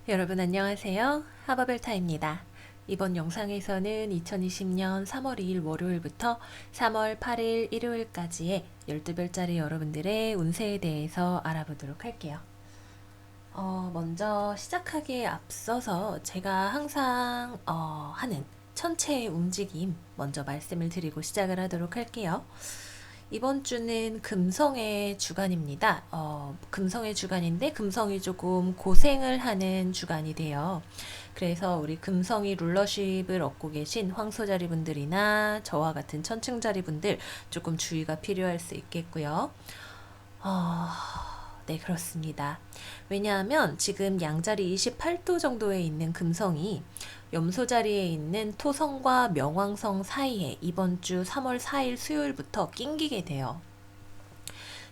여러분 안녕하세요. 하버벨타입니다. 이번 영상에서는 2020년 3월 2일 월요일부터 3월 8일 일요일까지의 12별짜리 여러분들의 운세에 대해서 알아보도록 할게요. 먼저 시작하기에 앞서서 제가 항상 하는 천체의 움직임 먼저 말씀을 드리고 시작을 하도록 할게요. 이번 주는 금성의 주간입니다. 금성의 주간인데 금성이 조금 고생을 하는 주간이 돼요. 그래서 우리 금성이 룰러십을 얻고 계신 황소자리 분들이나 저와 같은 천층자리 분들 조금 주의가 필요할 수 있겠고요. 어, 네, 그렇습니다. 왜냐하면 지금 양자리 28도 정도에 있는 금성이 염소 자리에 있는 토성과 명왕성 사이에 이번 주 3월 4일 수요일부터 낑기게 돼요.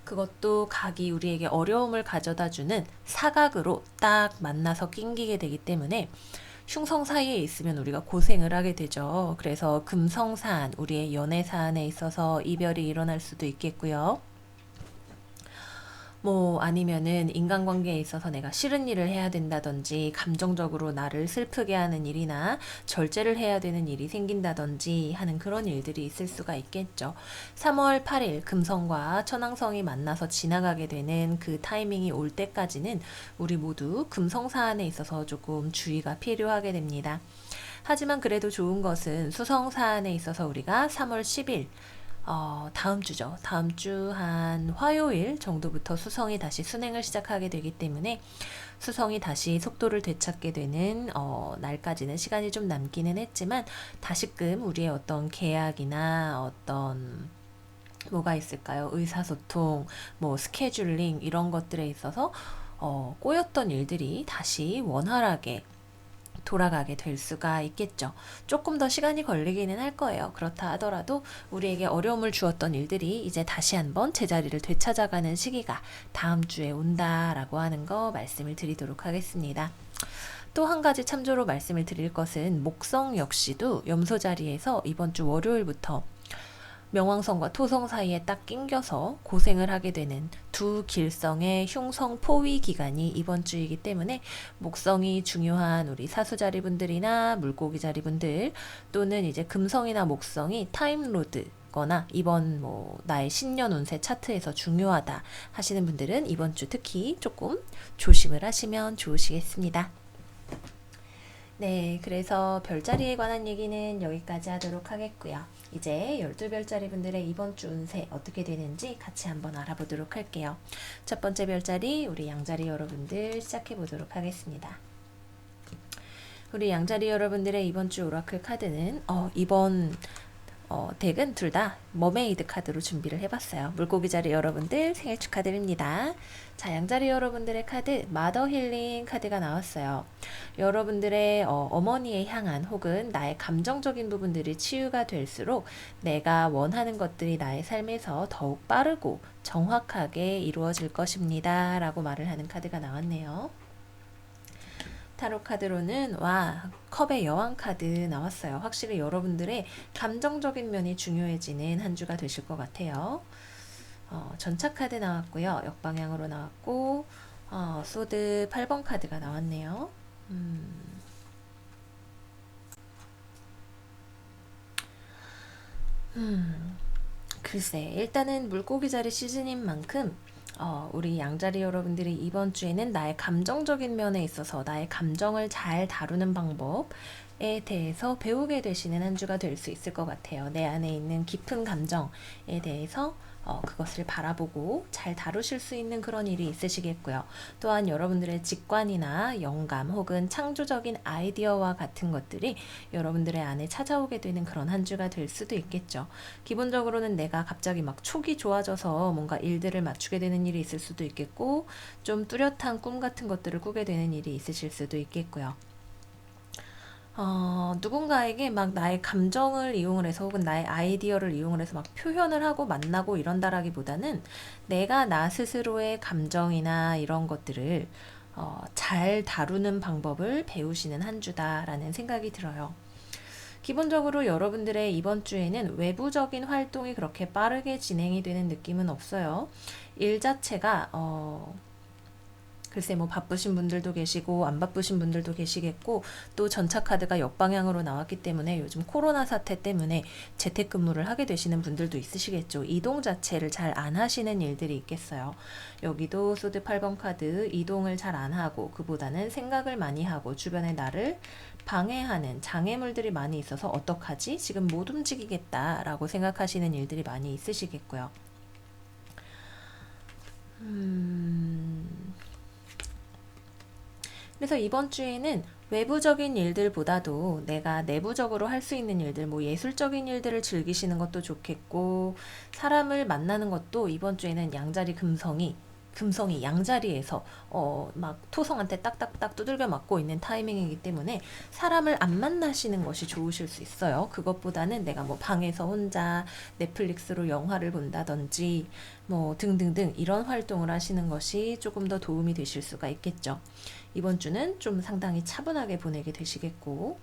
그것도 각이 우리에게 어려움을 가져다주는 사각으로 딱 만나서 낑기게 되기 때문에 흉성 사이에 있으면 우리가 고생을 하게 되죠. 그래서 금성사안, 우리의 연애 사안에 있어서 이별이 일어날 수도 있겠고요. 뭐 아니면은 인간관계에 있어서 내가 싫은 일을 해야 된다든지 감정적으로 나를 슬프게 하는 일이나 절제를 해야 되는 일이 생긴다든지 하는 그런 일들이 있을 수가 있겠죠. 3월 8일 금성과 천왕성이 만나서 지나가게 되는 그 타이밍이 올 때까지는 우리 모두 금성 사안에 있어서 조금 주의가 필요하게 됩니다. 하지만 그래도 좋은 것은 수성 사안에 있어서 우리가 3월 10일 다음 주죠. 다음 주 한 화요일 정도부터 수성이 다시 순행을 시작하게 되기 때문에 수성이 다시 속도를 되찾게 되는 날까지는 시간이 좀 남기는 했지만 다시금 우리의 어떤 계약이나 어떤 뭐가 있을까요? 의사소통, 뭐 스케줄링 이런 것들에 있어서 꼬였던 일들이 다시 원활하게 돌아가게 될 수가 있겠죠. 조금 더 시간이 걸리기는 할 거예요. 그렇다 하더라도 우리에게 어려움을 주었던 일들이 이제 다시 한번 제자리를 되찾아가는 시기가 다음 주에 온다라고 하는 거 말씀을 드리도록 하겠습니다. 또 한 가지 참조로 말씀을 드릴 것은 목성 역시도 염소 자리에서 이번 주 월요일부터 명왕성과 토성 사이에 딱 낑겨서 고생을 하게 되는 두 길성의 흉성 포위 기간이 이번 주이기 때문에 목성이 중요한 우리 사수자리 분들이나 물고기 자리 분들 또는 이제 금성이나 목성이 타임로드 거나 이번 뭐 나의 신년 운세 차트에서 중요하다 하시는 분들은 이번 주 특히 조금 조심을 하시면 좋으시겠습니다. 네, 그래서 별자리에 관한 얘기는 여기까지 하도록 하겠고요. 이제 12별자리 분들의 이번 주 운세 어떻게 되는지 같이 한번 알아보도록 할게요. 첫 번째 별자리, 우리 양자리 여러분들 시작해 보도록 하겠습니다. 우리 양자리 여러분들의 이번 주 오라클 카드는 이번 덱은 둘 다 머메이드 카드로 준비를 해봤어요. 물고기 자리 여러분들 생일 축하드립니다. 자, 양자리 여러분들의 카드 마더 힐링 카드가 나왔어요. 여러분들의 어머니에 향한 혹은 나의 감정적인 부분들이 치유가 될수록 내가 원하는 것들이 나의 삶에서 더욱 빠르고 정확하게 이루어질 것입니다. 라고 말을 하는 카드가 나왔네요. 타로 카드로는 컵의 여왕 카드 나왔어요. 확실히 여러분들의 감정적인 면이 중요해지는 한 주가 되실 것 같아요. 전차 카드 나왔고요. 역방향으로 나왔고 소드 8번 카드가 나왔네요. 글쎄, 일단은 물고기 자리 시즌인 만큼 우리 양자리 여러분들이 이번 주에는 나의 감정적인 면에 있어서 나의 감정을 잘 다루는 방법에 대해서 배우게 되시는 한 주가 될 수 있을 것 같아요. 내 안에 있는 깊은 감정에 대해서 그것을 바라보고 잘 다루실 수 있는 그런 일이 있으시겠고요. 또한 여러분들의 직관이나 영감 혹은 창조적인 아이디어와 같은 것들이 여러분들의 안에 찾아오게 되는 그런 한 주가 될 수도 있겠죠. 기본적으로는 내가 갑자기 막 촉이 좋아져서 뭔가 일들을 맞추게 되는 일이 있을 수도 있겠고 좀 뚜렷한 꿈 같은 것들을 꾸게 되는 일이 있으실 수도 있겠고요. 누군가에게 막 나의 감정을 이용을 해서 혹은 나의 아이디어를 이용을 해서 막 표현을 하고 만나고 이런다라기보다는 내가 나 스스로의 감정이나 이런 것들을 잘 다루는 방법을 배우시는 한 주다라는 생각이 들어요. 기본적으로 여러분들의 이번 주에는 외부적인 활동이 그렇게 빠르게 진행이 되는 느낌은 없어요. 일 자체가 글쎄 뭐 바쁘신 분들도 계시고 안 바쁘신 분들도 계시겠고 또 전차 카드가 역방향으로 나왔기 때문에 요즘 코로나 사태 때문에 재택근무를 하게 되시는 분들도 있으시겠죠. 이동 자체를 잘 안 하시는 일들이 있겠어요. 여기도 소드 8번 카드 이동을 잘 안 하고 그보다는 생각을 많이 하고 주변에 나를 방해하는 장애물들이 많이 있어서 어떡하지? 지금 못 움직이겠다라고 생각하시는 일들이 많이 있으시겠고요. 그래서 이번 주에는 외부적인 일들보다도 내가 내부적으로 할 수 있는 일들, 뭐 예술적인 일들을 즐기시는 것도 좋겠고, 사람을 만나는 것도 이번 주에는 양자리 금성이 양자리에서 막 토성한테 딱딱딱 두들겨 맞고 있는 타이밍이기 때문에 사람을 안 만나시는 것이 좋으실 수 있어요. 그것보다는 내가 뭐 방에서 혼자 넷플릭스로 영화를 본다든지 뭐 등등등 이런 활동을 하시는 것이 조금 더 도움이 되실 수가 있겠죠. 이번 주는 좀 상당히 차분하게 보내게 되시겠고,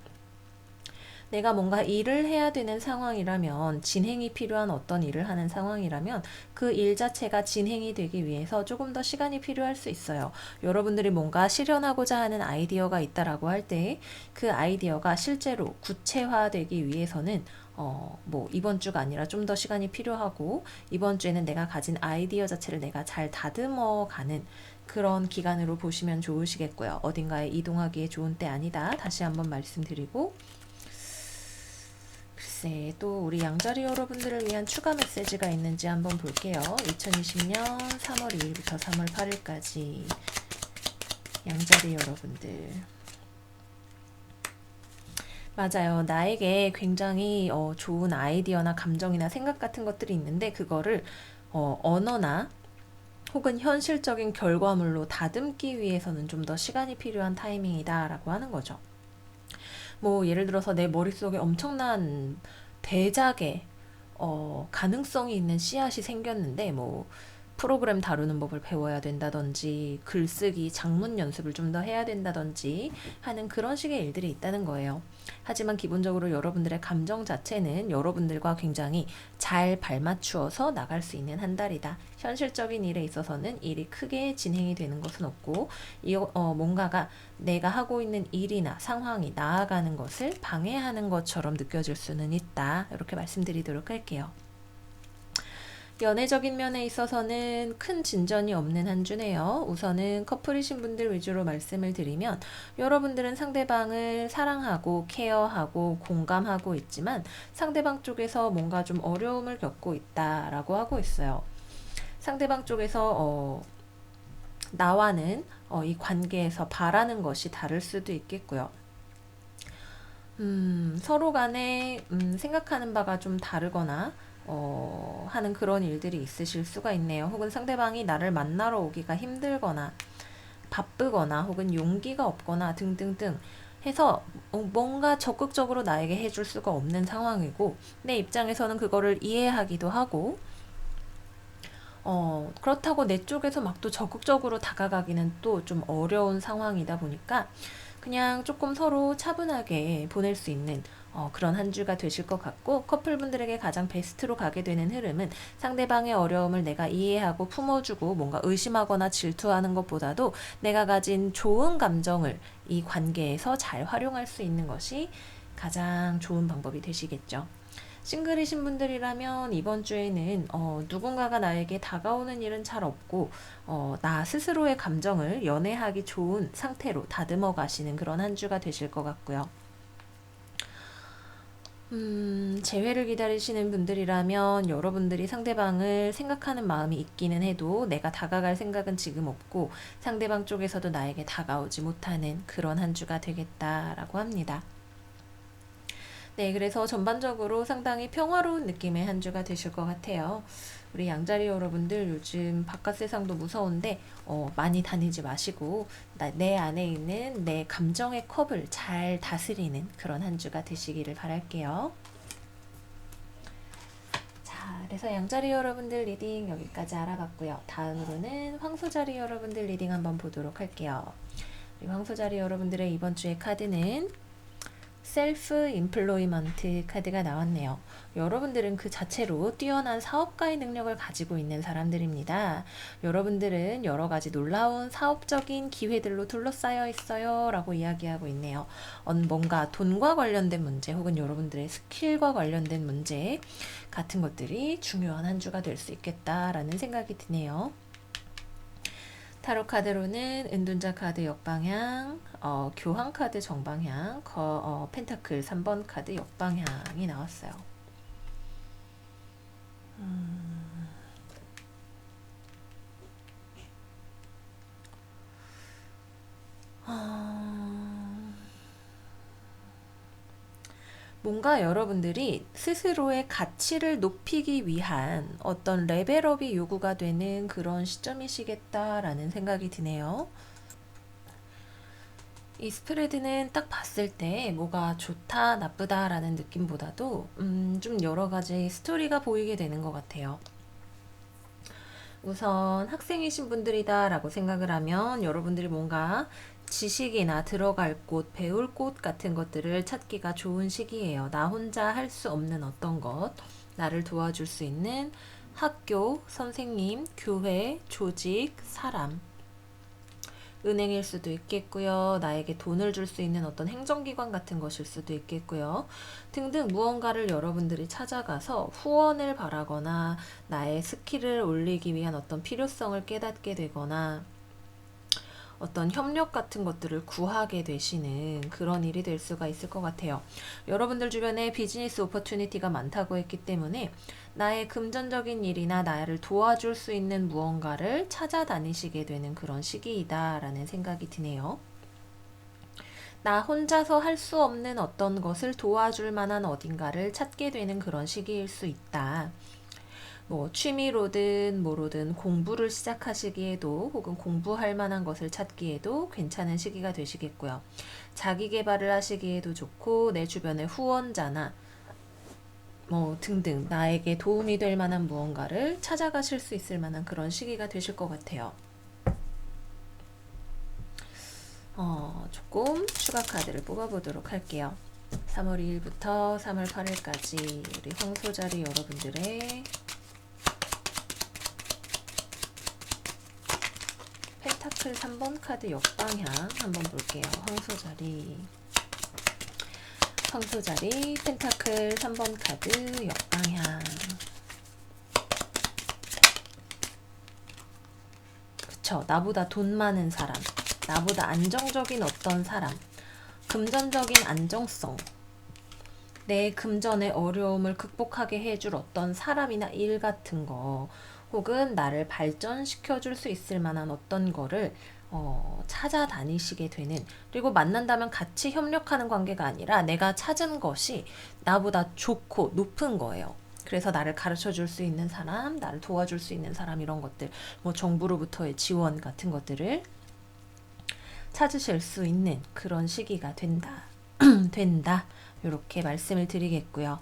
내가 뭔가 일을 해야 되는 상황이라면, 진행이 필요한 어떤 일을 하는 상황이라면 그 일 자체가 진행이 되기 위해서 조금 더 시간이 필요할 수 있어요. 여러분들이 뭔가 실현하고자 하는 아이디어가 있다라고 할 때 그 아이디어가 실제로 구체화되기 위해서는 뭐 이번 주가 아니라 좀 더 시간이 필요하고, 이번 주에는 내가 가진 아이디어 자체를 내가 잘 다듬어 가는 그런 기간으로 보시면 좋으시겠고요. 어딘가에 이동하기에 좋은 때 아니다. 다시 한번 말씀드리고, 글쎄 또 우리 양자리 여러분들을 위한 추가 메시지가 있는지 한번 볼게요. 2020년 3월 2일부터 3월 8일까지 양자리 여러분들, 맞아요. 나에게 굉장히 좋은 아이디어나 감정이나 생각 같은 것들이 있는데 그거를 언어나 혹은 현실적인 결과물로 다듬기 위해서는 좀 더 시간이 필요한 타이밍이다 라고 하는 거죠. 뭐 예를 들어서 내 머릿속에 엄청난 대작의 가능성이 있는 씨앗이 생겼는데 뭐 프로그램 다루는 법을 배워야 된다든지 글쓰기, 작문 연습을 좀 더 해야 된다든지 하는 그런 식의 일들이 있다는 거예요. 하지만 기본적으로 여러분들의 감정 자체는 여러분들과 굉장히 잘 발맞추어서 나갈 수 있는 한 달이다. 현실적인 일에 있어서는 일이 크게 진행이 되는 것은 없고 뭔가가 내가 하고 있는 일이나 상황이 나아가는 것을 방해하는 것처럼 느껴질 수는 있다. 이렇게 말씀드리도록 할게요. 연애적인 면에 있어서는 큰 진전이 없는 한 주네요. 우선은 커플이신 분들 위주로 말씀을 드리면, 여러분들은 상대방을 사랑하고 케어하고 공감하고 있지만 상대방 쪽에서 뭔가 좀 어려움을 겪고 있다라고 하고 있어요. 상대방 쪽에서 나와는 이 관계에서 바라는 것이 다를 수도 있겠고요. 서로 간에 생각하는 바가 좀 다르거나 하는 그런 일들이 있으실 수가 있네요. 혹은 상대방이 나를 만나러 오기가 힘들거나 바쁘거나 혹은 용기가 없거나 등등등 해서 뭔가 적극적으로 나에게 해줄 수가 없는 상황이고, 내 입장에서는 그거를 이해하기도 하고, 그렇다고 내 쪽에서 막 또 적극적으로 다가가기는 또 좀 어려운 상황이다 보니까 그냥 조금 서로 차분하게 보낼 수 있는 그런 한 주가 되실 것 같고, 커플분들에게 가장 베스트로 가게 되는 흐름은 상대방의 어려움을 내가 이해하고 품어주고 뭔가 의심하거나 질투하는 것보다도 내가 가진 좋은 감정을 이 관계에서 잘 활용할 수 있는 것이 가장 좋은 방법이 되시겠죠. 싱글이신 분들이라면 이번 주에는 누군가가 나에게 다가오는 일은 잘 없고 나 스스로의 감정을 연애하기 좋은 상태로 다듬어 가시는 그런 한 주가 되실 것 같고요. 재회를 기다리시는 분들이라면 여러분들이 상대방을 생각하는 마음이 있기는 해도 내가 다가갈 생각은 지금 없고 상대방 쪽에서도 나에게 다가오지 못하는 그런 한 주가 되겠다라고 합니다. 네, 그래서 전반적으로 상당히 평화로운 느낌의 한 주가 되실 것 같아요. 우리 양자리 여러분들 요즘 바깥 세상도 무서운데 많이 다니지 마시고 내 안에 있는 내 감정의 컵을 잘 다스리는 그런 한 주가 되시기를 바랄게요. 자, 그래서 양자리 여러분들 리딩 여기까지 알아봤고요. 다음으로는 황소자리 여러분들 리딩 한번 보도록 할게요. 우리 황소자리 여러분들의 이번 주의 카드는 셀프 임플로이먼트 카드가 나왔네요. 여러분들은 그 자체로 뛰어난 사업가의 능력을 가지고 있는 사람들입니다. 여러분들은 여러 가지 놀라운 사업적인 기회들로 둘러싸여 있어요 라고 이야기하고 있네요. 뭔가 돈과 관련된 문제 혹은 여러분들의 스킬과 관련된 문제 같은 것들이 중요한 한 주가 될 수 있겠다라는 생각이 드네요. 타로 카드로는 은둔자 카드 역방향, 교황 카드 정방향, 펜타클 3번 카드 역방향이 나왔어요. 뭔가 여러분들이 스스로의 가치를 높이기 위한 어떤 레벨업이 요구가 되는 그런 시점이시겠다라는 생각이 드네요. 이 스프레드는 딱 봤을 때 뭐가 좋다, 나쁘다라는 느낌보다도 좀 여러 가지 스토리가 보이게 되는 것 같아요. 우선 학생이신 분들이다 라고 생각을 하면 여러분들이 뭔가 지식이나 들어갈 곳, 배울 곳 같은 것들을 찾기가 좋은 시기예요. 나 혼자 할 수 없는 어떤 것, 나를 도와줄 수 있는 학교, 선생님, 교회, 조직, 사람, 은행일 수도 있겠고요. 나에게 돈을 줄 수 있는 어떤 행정기관 같은 것일 수도 있겠고요. 등등 무언가를 여러분들이 찾아가서 후원을 바라거나 나의 스킬을 올리기 위한 어떤 필요성을 깨닫게 되거나 어떤 협력 같은 것들을 구하게 되시는 그런 일이 될 수가 있을 것 같아요. 여러분들 주변에 비즈니스 오퍼튜니티가 많다고 했기 때문에 나의 금전적인 일이나 나를 도와줄 수 있는 무언가를 찾아다니시게 되는 그런 시기이다라는 생각이 드네요. 나 혼자서 할 수 없는 어떤 것을 도와줄 만한 어딘가를 찾게 되는 그런 시기일 수 있다. 뭐 취미로든 뭐로든 공부를 시작하시기에도 혹은 공부할 만한 것을 찾기에도 괜찮은 시기가 되시겠고요. 자기 개발을 하시기에도 좋고 내 주변의 후원자나 뭐 등등 나에게 도움이 될 만한 무언가를 찾아가실 수 있을 만한 그런 시기가 되실 것 같아요. 조금 추가 카드를 뽑아보도록 할게요. 3월 2일부터 3월 8일까지 우리 황소자리 여러분들의 펜타클 3번 카드 역방향 한번 볼게요. 황소자리 펜타클 3번 카드 역방향. 그쵸, 나보다 돈 많은 사람, 나보다 안정적인 어떤 사람, 금전적인 안정성, 내 금전의 어려움을 극복하게 해줄 어떤 사람이나 일 같은 거, 혹은 나를 발전시켜 줄 수 있을 만한 어떤 거를 찾아다니시게 되는, 그리고 만난다면 같이 협력하는 관계가 아니라 내가 찾은 것이 나보다 좋고 높은 거예요. 그래서 나를 가르쳐 줄 수 있는 사람, 나를 도와줄 수 있는 사람, 이런 것들, 뭐 정부로부터의 지원 같은 것들을 찾으실 수 있는 그런 시기가 된다. 이렇게 말씀을 드리겠고요.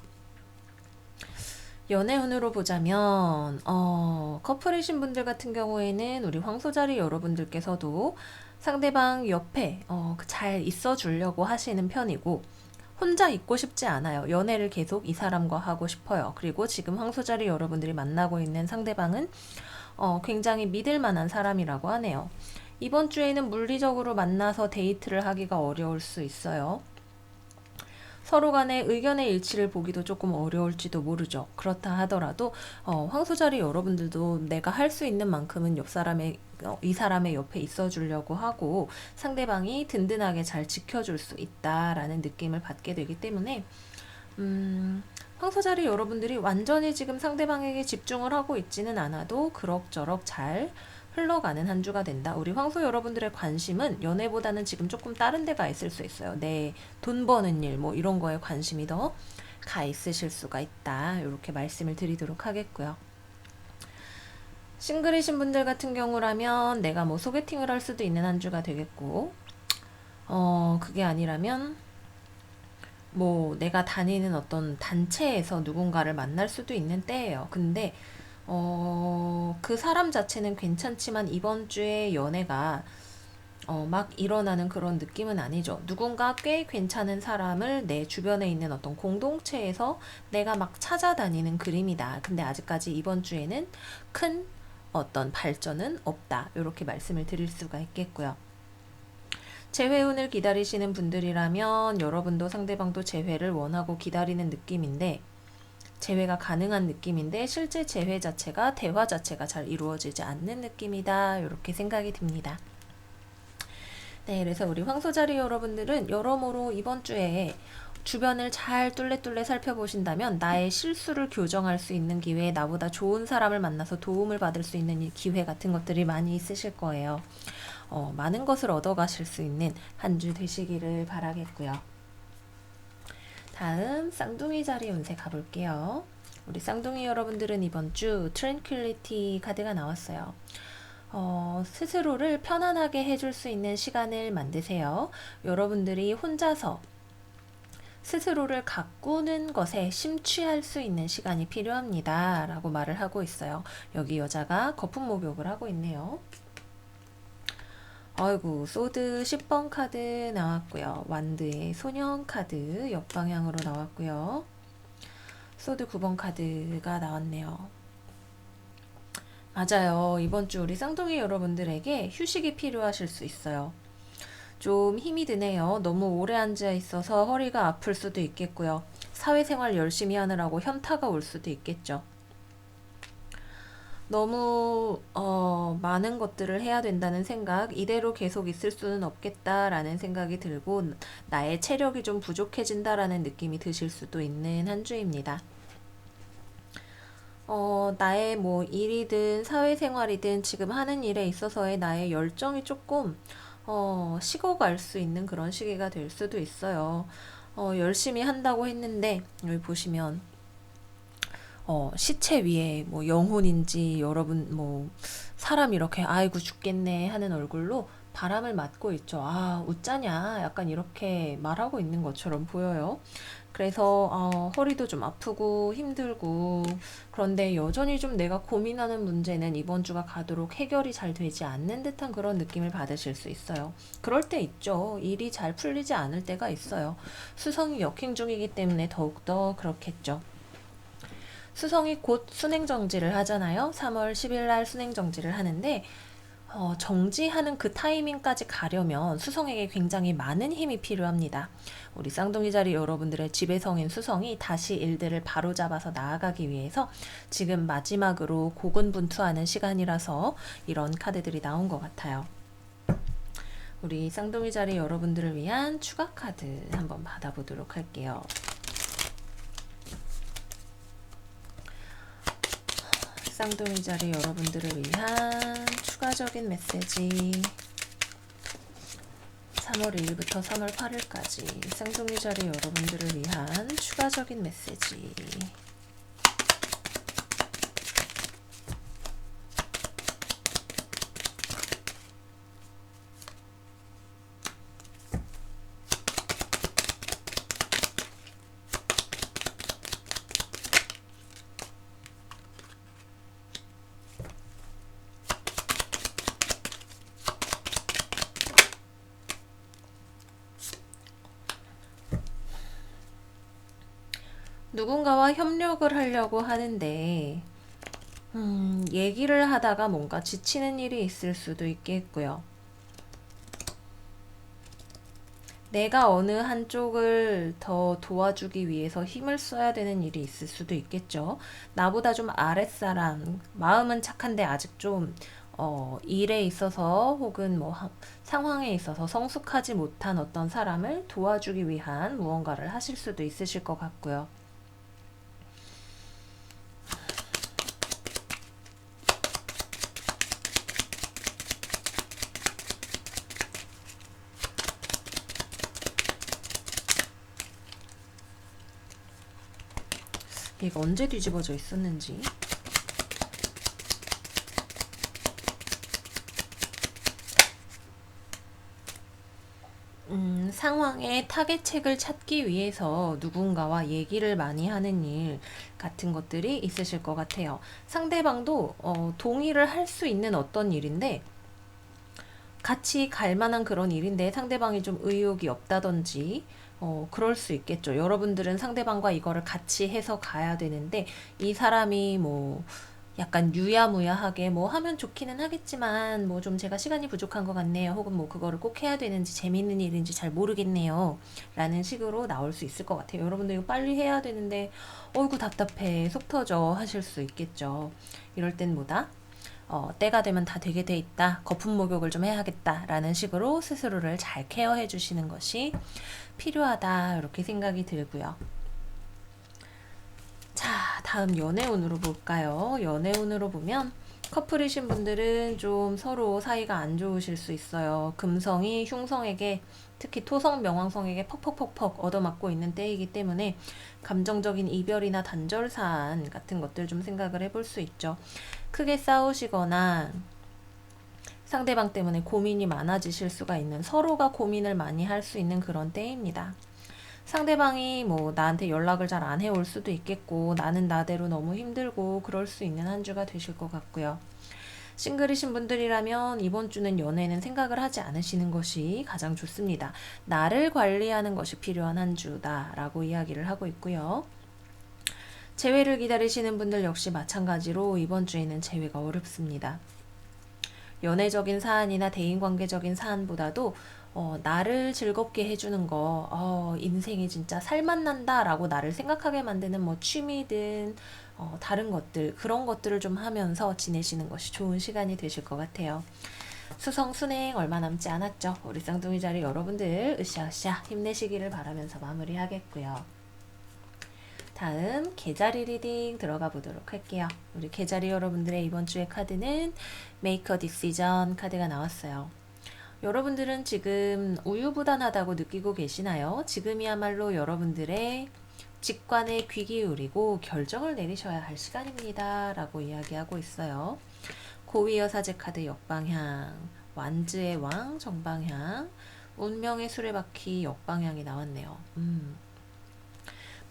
연애운으로 보자면 커플이신 분들 같은 경우에는 우리 황소자리 여러분들께서도 상대방 옆에 잘 있어 주려고 하시는 편이고, 혼자 있고 싶지 않아요. 연애를 계속 이 사람과 하고 싶어요. 그리고 지금 황소자리 여러분들이 만나고 있는 상대방은 굉장히 믿을 만한 사람이라고 하네요. 이번 주에는 물리적으로 만나서 데이트를 하기가 어려울 수 있어요. 서로 간의 의견의 일치를 보기도 조금 어려울지도 모르죠. 그렇다 하더라도 황소자리 여러분들도 내가 할 수 있는 만큼은 이 사람의 옆에 있어 주려고 하고 상대방이 든든하게 잘 지켜줄 수 있다라는 느낌을 받게 되기 때문에 황소자리 여러분들이 완전히 지금 상대방에게 집중을 하고 있지는 않아도 그럭저럭 잘 흘러가는 한 주가 된다. 우리 황소 여러분들의 관심은 연애보다는 지금 조금 다른 데가 있을 수 있어요. 내 돈 버는 일, 뭐 이런 거에 관심이 더 가 있으실 수가 있다. 이렇게 말씀을 드리도록 하겠고요. 싱글이신 분들 같은 경우라면 내가 뭐 소개팅을 할 수도 있는 한 주가 되겠고, 그게 아니라면 뭐 내가 다니는 어떤 단체에서 누군가를 만날 수도 있는 때예요. 근데 그 사람 자체는 괜찮지만 이번 주에 연애가 막 일어나는 그런 느낌은 아니죠. 누군가 꽤 괜찮은 사람을 내 주변에 있는 어떤 공동체에서 내가 막 찾아다니는 그림이다. 근데 아직까지 이번 주에는 큰 어떤 발전은 없다. 이렇게 말씀을 드릴 수가 있겠고요. 재회운을 기다리시는 분들이라면 여러분도 상대방도 재회를 원하고 기다리는 느낌인데, 재회가 가능한 느낌인데 실제 재회 자체가 대화 자체가 잘 이루어지지 않는 느낌이다. 이렇게 생각이 듭니다. 네, 그래서 우리 황소자리 여러분들은 여러모로 이번 주에 주변을 잘 뚫레뚫레 살펴보신다면 나의 실수를 교정할 수 있는 기회, 나보다 좋은 사람을 만나서 도움을 받을 수 있는 기회 같은 것들이 많이 있으실 거예요. 많은 것을 얻어가실 수 있는 한 주 되시기를 바라겠고요. 다음 쌍둥이 자리 운세 가볼게요. 우리 쌍둥이 여러분들은 이번 주 트랜퀄리티 카드가 나왔어요. 스스로를 편안하게 해줄 수 있는 시간을 만드세요. 여러분들이 혼자서 스스로를 가꾸는 것에 심취할 수 있는 시간이 필요합니다. 라고 말을 하고 있어요. 여기 여자가 거품 목욕을 하고 있네요. 아이고, 소드 10번 카드 나왔고요. 완드의 소년 카드 역방향으로 나왔고요. 소드 9번 카드가 나왔네요. 맞아요. 이번 주 우리 쌍둥이 여러분들에게 휴식이 필요하실 수 있어요. 좀 힘이 드네요. 너무 오래 앉아 있어서 허리가 아플 수도 있겠고요. 사회생활 열심히 하느라고 현타가 올 수도 있겠죠. 너무 많은 것들을 해야 된다는 생각, 이대로 계속 있을 수는 없겠다라는 생각이 들고 나의 체력이 좀 부족해진다라는 느낌이 드실 수도 있는 한 주입니다. 나의 뭐 일이든 사회생활이든 지금 하는 일에 있어서의 나의 열정이 조금 식어갈 수 있는 그런 시기가 될 수도 있어요. 열심히 한다고 했는데 여기 보시면 시체 위에 뭐 영혼인지 여러분 뭐 사람 이렇게 아이고 죽겠네 하는 얼굴로 바람을 맞고 있죠. 아, 웃자냐? 약간 이렇게 말하고 있는 것처럼 보여요. 그래서 허리도 좀 아프고 힘들고, 그런데 여전히 좀 내가 고민하는 문제는 이번 주가 가도록 해결이 잘 되지 않는 듯한 그런 느낌을 받으실 수 있어요. 그럴 때 있죠. 일이 잘 풀리지 않을 때가 있어요. 수성이 역행 중이기 때문에 더욱더 그렇겠죠. 수성이 곧 순행정지를 하잖아요. 3월 10일 날 순행정지를 하는데 정지하는 그 타이밍까지 가려면 수성에게 굉장히 많은 힘이 필요합니다. 우리 쌍둥이 자리 여러분들의 지배성인 수성이 다시 일들을 바로잡아서 나아가기 위해서 지금 마지막으로 고군분투하는 시간이라서 이런 카드들이 나온 것 같아요. 우리 쌍둥이 자리 여러분들을 위한 추가 카드 한번 받아보도록 할게요. 쌍둥이 자리 여러분들을 위한 추가적인 메시지 3월 2일부터 3월 8일까지 쌍둥이 자리 여러분들을 위한 추가적인 메시지. 누군가와 협력을 하려고 하는데 얘기를 하다가 뭔가 지치는 일이 있을 수도 있겠고요. 내가 어느 한쪽을 더 도와주기 위해서 힘을 써야 되는 일이 있을 수도 있겠죠. 나보다 좀 아랫사람, 마음은 착한데 아직 좀 일에 있어서 혹은 뭐 상황에 있어서 성숙하지 못한 어떤 사람을 도와주기 위한 무언가를 하실 수도 있으실 것 같고요. 얘가 언제 뒤집어져 있었는지. 상황의 타겟책을 찾기 위해서 누군가와 얘기를 많이 하는 일 같은 것들이 있으실 것 같아요. 상대방도 동의를 할 수 있는 어떤 일인데 같이 갈 만한 그런 일인데 상대방이 좀 의욕이 없다든지 그럴 수 있겠죠. 여러분들은 상대방과 이거를 같이 해서 가야 되는데 이 사람이 뭐 약간 유야무야하게 뭐 하면 좋기는 하겠지만 뭐 좀 제가 시간이 부족한 것 같네요. 혹은 뭐 그거를 꼭 해야 되는지 재밌는 일인지 잘 모르겠네요. 라는 식으로 나올 수 있을 것 같아요. 여러분들 이거 빨리 해야 되는데 어이구 답답해 속 터져 하실 수 있겠죠. 이럴 땐 뭐다? 때가 되면 다 되게 돼 있다. 거품 목욕을 좀 해야겠다. 라는 식으로 스스로를 잘 케어해 주시는 것이 필요하다. 이렇게 생각이 들고요. 자, 다음 연애운으로 볼까요? 연애운으로 보면 커플이신 분들은 좀 서로 사이가 안 좋으실 수 있어요. 금성이 흉성에게, 특히 토성 명왕성에게 퍽퍽퍽퍽 얻어맞고 있는 때이기 때문에 감정적인 이별이나 단절 사안 같은 것들 좀 생각을 해볼 수 있죠. 크게 싸우시거나 상대방 때문에 고민이 많아지실 수가 있는, 서로가 고민을 많이 할 수 있는 그런 때입니다. 상대방이 뭐 나한테 연락을 잘 안 해올 수도 있겠고 나는 나대로 너무 힘들고 그럴 수 있는 한 주가 되실 것 같고요. 싱글이신 분들이라면 이번 주는 연애는 생각을 하지 않으시는 것이 가장 좋습니다. 나를 관리하는 것이 필요한 한 주다라고 이야기를 하고 있고요. 재회를 기다리시는 분들 역시 마찬가지로 이번 주에는 재회가 어렵습니다. 연애적인 사안이나 대인관계적인 사안보다도 나를 즐겁게 해주는 거, 인생이 진짜 살맛난다 라고 나를 생각하게 만드는 뭐 취미든 다른 것들, 그런 것들을 좀 하면서 지내시는 것이 좋은 시간이 되실 것 같아요. 수성 순행 얼마 남지 않았죠. 우리 쌍둥이 자리 여러분들 으쌰으쌰 힘내시기를 바라면서 마무리하겠고요. 다음 계자리 리딩 들어가 보도록 할게요. 우리 계자리 여러분들의 이번 주의 카드는 Make a Decision 카드가 나왔어요. 여러분들은 지금 우유부단하다고 느끼고 계시나요? 지금이야말로 여러분들의 직관에 귀 기울이고 결정을 내리셔야 할 시간입니다. 라고 이야기하고 있어요. 고위여사제 카드 역방향, 완즈의 왕 정방향, 운명의 수레바퀴 역방향이 나왔네요.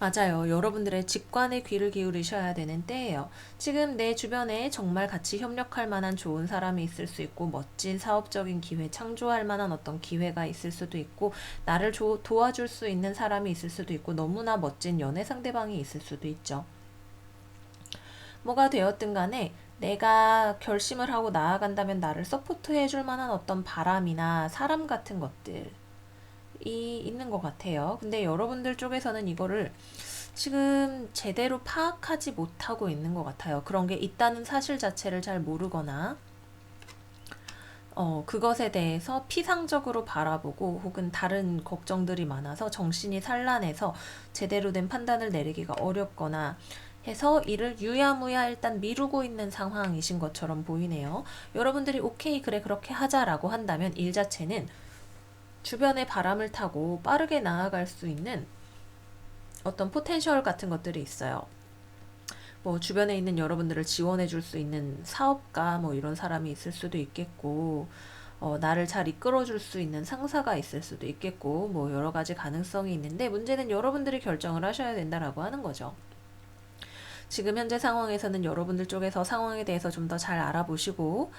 맞아요. 여러분들의 직관에 귀를 기울이셔야 되는 때예요. 지금 내 주변에 정말 같이 협력할 만한 좋은 사람이 있을 수 있고 멋진 사업적인 기회, 창조할 만한 어떤 기회가 있을 수도 있고 나를 도와줄 수 있는 사람이 있을 수도 있고 너무나 멋진 연애 상대방이 있을 수도 있죠. 뭐가 되었든 간에 내가 결심을 하고 나아간다면 나를 서포트해 줄 만한 어떤 바람이나 사람 같은 것들이 있는 것 같아요. 근데 여러분들 쪽에서는 이거를 지금 제대로 파악하지 못하고 있는 것 같아요. 그런 게 있다는 사실 자체를 잘 모르거나 그것에 대해서 피상적으로 바라보고 혹은 다른 걱정들이 많아서 정신이 산란해서 제대로 된 판단을 내리기가 어렵거나 해서 이를 유야무야 일단 미루고 있는 상황이신 것처럼 보이네요. 여러분들이 오케이 그래 그렇게 하자라고 한다면 일 자체는 주변의 바람을 타고 빠르게 나아갈 수 있는 어떤 포텐셜 같은 것들이 있어요. 뭐 주변에 있는 여러분들을 지원해 줄 수 있는 사업가 뭐 이런 사람이 있을 수도 있겠고 나를 잘 이끌어 줄 수 있는 상사가 있을 수도 있겠고 뭐 여러 가지 가능성이 있는데 문제는 여러분들이 결정을 하셔야 된다라고 하는 거죠. 지금 현재 상황에서는 여러분들 쪽에서 상황에 대해서 좀 더 잘 알아보시고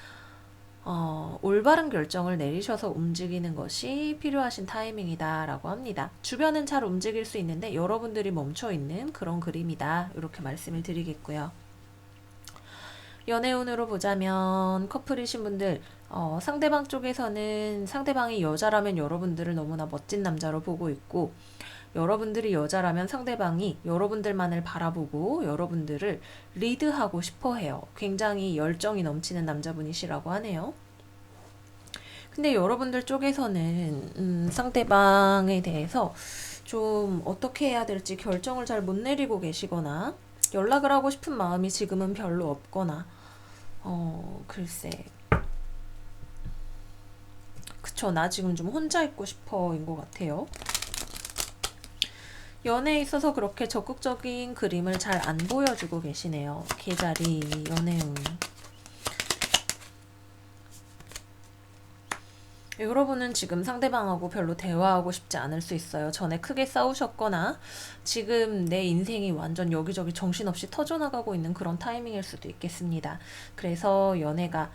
올바른 결정을 내리셔서 움직이는 것이 필요하신 타이밍이다 라고 합니다. 주변은 잘 움직일 수 있는데 여러분들이 멈춰있는 그런 그림이다 이렇게 말씀을 드리겠고요. 연애운으로 보자면 커플이신 분들 상대방 쪽에서는 상대방이 여자라면 여러분들을 너무나 멋진 남자로 보고 있고 여러분들이 여자라면 상대방이 여러분들만을 바라보고 여러분들을 리드하고 싶어 해요. 굉장히 열정이 넘치는 남자분이시라고 하네요. 근데 여러분들 쪽에서는 상대방에 대해서 좀 어떻게 해야 될지 결정을 잘 못 내리고 계시거나 연락을 하고 싶은 마음이 지금은 별로 없거나 글쎄 그쵸 나 지금 좀 혼자 있고 싶어인 것 같아요. 연애에 있어서 그렇게 적극적인 그림을 잘 안 보여주고 계시네요. 계자리 연애운. 여러분은 지금 상대방하고 별로 대화하고 싶지 않을 수 있어요. 전에 크게 싸우셨거나 지금 내 인생이 완전 여기저기 정신없이 터져나가고 있는 그런 타이밍일 수도 있겠습니다. 그래서 연애가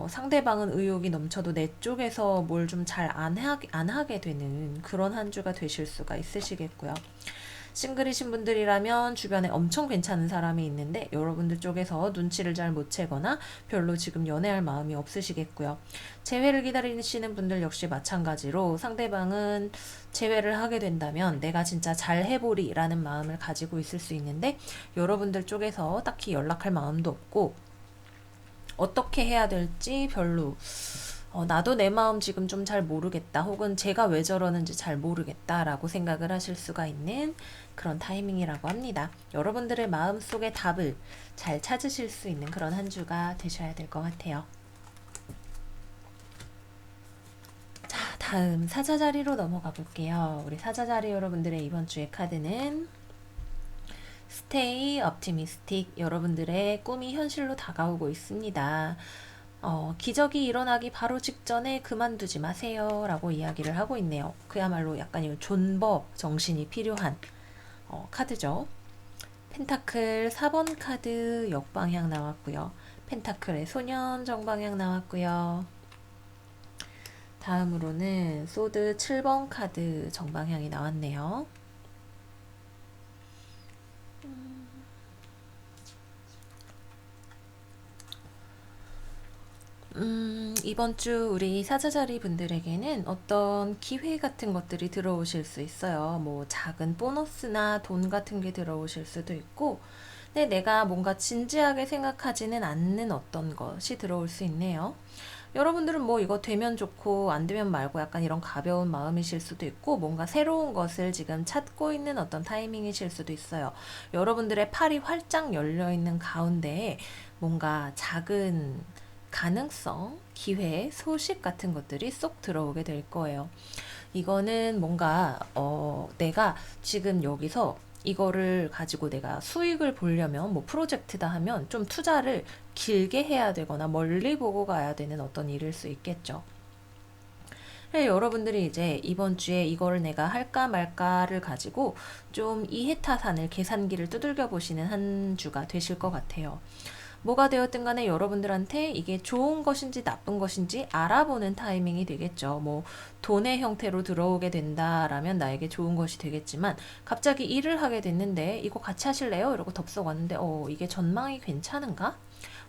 상대방은 의욕이 넘쳐도 내 쪽에서 뭘 좀 잘 안 하게 되는 그런 한 주가 되실 수가 있으시겠고요. 싱글이신 분들이라면 주변에 엄청 괜찮은 사람이 있는데 여러분들 쪽에서 눈치를 잘 못 채거나 별로 지금 연애할 마음이 없으시겠고요. 재회를 기다리시는 분들 역시 마찬가지로 상대방은 재회를 하게 된다면 내가 진짜 잘 해보리 라는 마음을 가지고 있을 수 있는데 여러분들 쪽에서 딱히 연락할 마음도 없고 어떻게 해야 될지 별로 나도 내 마음 지금 좀 잘 모르겠다 혹은 제가 왜 저러는지 잘 모르겠다라고 생각을 하실 수가 있는 그런 타이밍이라고 합니다. 여러분들의 마음속의 답을 잘 찾으실 수 있는 그런 한 주가 되셔야 될 것 같아요. 자, 다음 사자 자리로 넘어가 볼게요. 우리 사자 자리 여러분들의 이번 주의 카드는 Stay Optimistic. 여러분들의 꿈이 현실로 다가오고 있습니다. 기적이 일어나기 바로 직전에 그만두지 마세요 라고 이야기를 하고 있네요. 그야말로 약간 이 존버 정신이 필요한 카드죠. 펜타클 4번 카드 역방향 나왔고요. 펜타클의 소년 정방향 나왔고요. 다음으로는 소드 7번 카드 정방향이 나왔네요. 이번 주 우리 사자자리 분들에게는 어떤 기회 같은 것들이 들어오실 수 있어요. 뭐 작은 보너스나 돈 같은 게 들어오실 수도 있고, 근데 내가 뭔가 진지하게 생각하지는 않는 어떤 것이 들어올 수 있네요. 여러분들은 뭐 이거 되면 좋고 안 되면 말고 약간 이런 가벼운 마음이실 수도 있고 뭔가 새로운 것을 지금 찾고 있는 어떤 타이밍이실 수도 있어요. 여러분들의 팔이 활짝 열려 있는 가운데에 뭔가 작은 가능성, 기회, 소식 같은 것들이 쏙 들어오게 될 거예요. 이거는 뭔가 내가 지금 여기서 이거를 가지고 내가 수익을 보려면 뭐 프로젝트다 하면 좀 투자를 길게 해야 되거나 멀리 보고 가야 되는 어떤 일일 수 있겠죠. 여러분들이 이제 이번 주에 이거를 내가 할까 말까를 가지고 좀 이해타산을 계산기를 두들겨 보시는 한 주가 되실 것 같아요. 뭐가 되었든 간에 여러분들한테 이게 좋은 것인지 나쁜 것인지 알아보는 타이밍이 되겠죠. 뭐 돈의 형태로 들어오게 된다라면 나에게 좋은 것이 되겠지만 갑자기 일을 하게 됐는데 이거 같이 하실래요? 이러고 덥석 왔는데 이게 전망이 괜찮은가?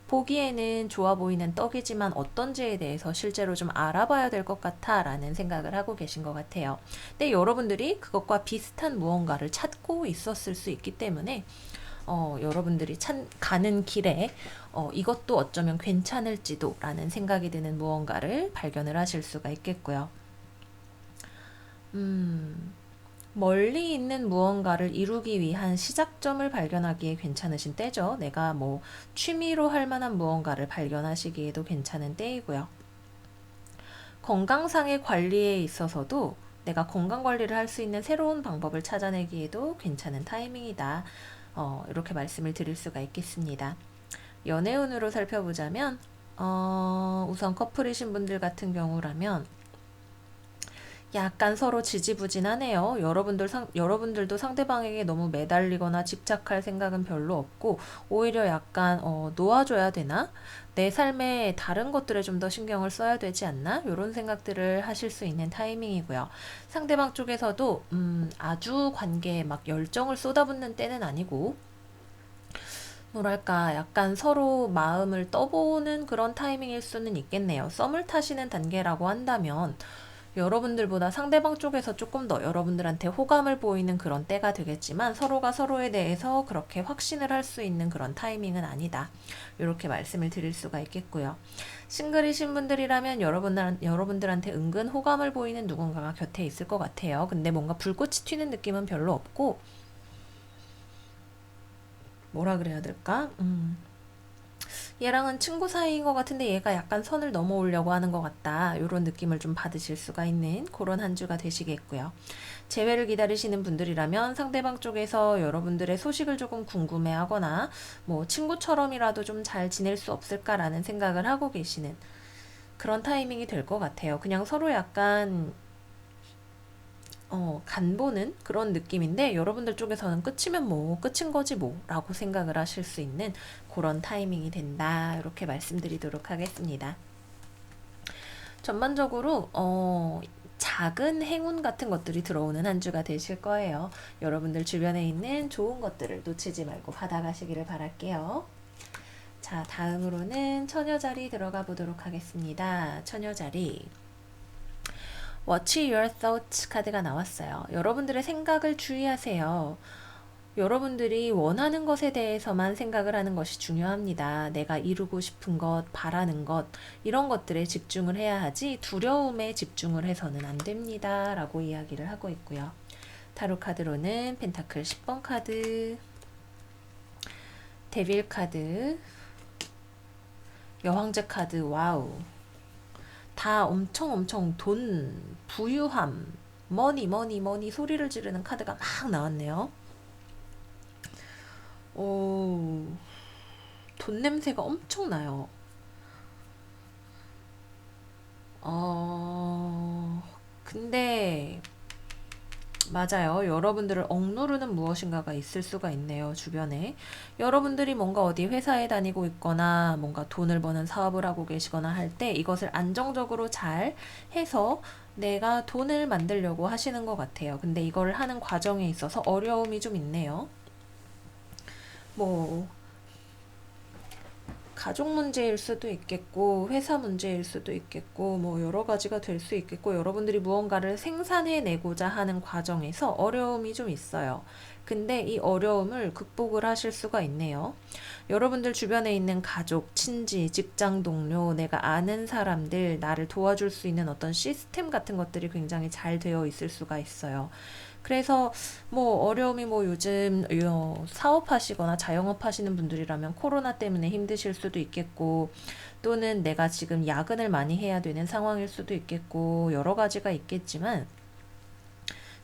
보기에는 좋아 보이는 떡이지만 어떤지에 대해서 실제로 좀 알아봐야 될 것 같아 라는 생각을 하고 계신 것 같아요. 근데 여러분들이 그것과 비슷한 무언가를 찾고 있었을 수 있기 때문에 여러분들이 가는 길에 이것도 어쩌면 괜찮을지도 라는 생각이 드는 무언가를 발견을 하실 수가 있겠고요. 멀리 있는 무언가를 이루기 위한 시작점을 발견하기에 괜찮으신 때죠. 내가 뭐 취미로 할 만한 무언가를 발견하시기에도 괜찮은 때이고요. 건강상의 관리에 있어서도 내가 건강 관리를 할 수 있는 새로운 방법을 찾아내기에도 괜찮은 타이밍이다. 이렇게 말씀을 드릴 수가 있겠습니다. 연애운으로 살펴보자면 우선 커플이신 분들 같은 경우라면 약간 서로 지지부진하네요. 여러분들도 상대방에게 너무 매달리거나 집착할 생각은 별로 없고 오히려 약간 놓아줘야 되나? 내 삶에 다른 것들에 좀 더 신경을 써야 되지 않나? 이런 생각들을 하실 수 있는 타이밍이고요. 상대방 쪽에서도 아주 관계에 막 열정을 쏟아붓는 때는 아니고 뭐랄까 약간 서로 마음을 떠보는 그런 타이밍일 수는 있겠네요. 썸을 타시는 단계라고 한다면 여러분들보다 상대방 쪽에서 조금 더 여러분들한테 호감을 보이는 그런 때가 되겠지만 서로가 서로에 대해서 그렇게 확신을 할 수 있는 그런 타이밍은 아니다. 이렇게 말씀을 드릴 수가 있겠고요. 싱글이신 분들이라면 여러분들한테 은근 호감을 보이는 누군가가 곁에 있을 것 같아요. 근데 뭔가 불꽃이 튀는 느낌은 별로 없고 뭐라 그래야 될까? 얘랑은 친구 사이인 것 같은데 얘가 약간 선을 넘어오려고 하는 것 같다. 이런 느낌을 좀 받으실 수가 있는 그런 한 주가 되시겠고요. 재회를 기다리시는 분들이라면 상대방 쪽에서 여러분들의 소식을 조금 궁금해하거나 뭐 친구처럼이라도 좀 잘 지낼 수 없을까라는 생각을 하고 계시는 그런 타이밍이 될 것 같아요. 그냥 서로 약간 간보는 그런 느낌인데 여러분들 쪽에서는 끝이면 뭐 끝인 거지 뭐 라고 생각을 하실 수 있는 그런 타이밍이 된다. 이렇게 말씀드리도록 하겠습니다. 전반적으로 작은 행운 같은 것들이 들어오는 한 주가 되실 거예요. 여러분들 주변에 있는 좋은 것들을 놓치지 말고 받아가시기를 바랄게요. 자, 다음으로는 처녀자리 들어가 보도록 하겠습니다. 처녀자리. Watch your thoughts 카드가 나왔어요. 여러분들의 생각을 주의하세요. 여러분들이 원하는 것에 대해서만 생각을 하는 것이 중요합니다. 내가 이루고 싶은 것, 바라는 것, 이런 것들에 집중을 해야 하지 두려움에 집중을 해서는 안 됩니다. 라고 이야기를 하고 있고요. 타로 카드로는 펜타클 10번 카드, 데빌 카드, 여왕제 카드, 와우. 다 엄청 돈, 부유함, 머니 소리를 지르는 카드가 막 나왔네요. 돈 냄새가 엄청 나요. 근데 맞아요. 여러분들을 억누르는 무엇인가가 있을 수가 있네요. 주변에. 여러분들이 뭔가 어디 회사에 다니고 있거나 뭔가 돈을 버는 사업을 하고 계시거나 할 때 이것을 안정적으로 잘 해서 내가 돈을 만들려고 하시는 것 같아요. 근데 이걸 하는 과정에 있어서 어려움이 좀 있네요. 뭐 가족 문제일 수도 있겠고 회사 문제일 수도 있겠고 뭐 여러 가지가 될 수 있겠고 여러분들이 무언가를 생산해내고자 하는 과정에서 어려움이 좀 있어요. 근데 이 어려움을 극복을 하실 수가 있네요. 여러분들 주변에 있는 가족, 친지, 직장 동료, 내가 아는 사람들, 나를 도와줄 수 있는 어떤 시스템 같은 것들이 굉장히 잘 되어 있을 수가 있어요. 그래서 뭐 어려움이 뭐 요즘 사업하시거나 자영업 하시는 분들이라면 코로나 때문에 힘드실 수도 있겠고 또는 내가 지금 야근을 많이 해야 되는 상황일 수도 있겠고 여러 가지가 있겠지만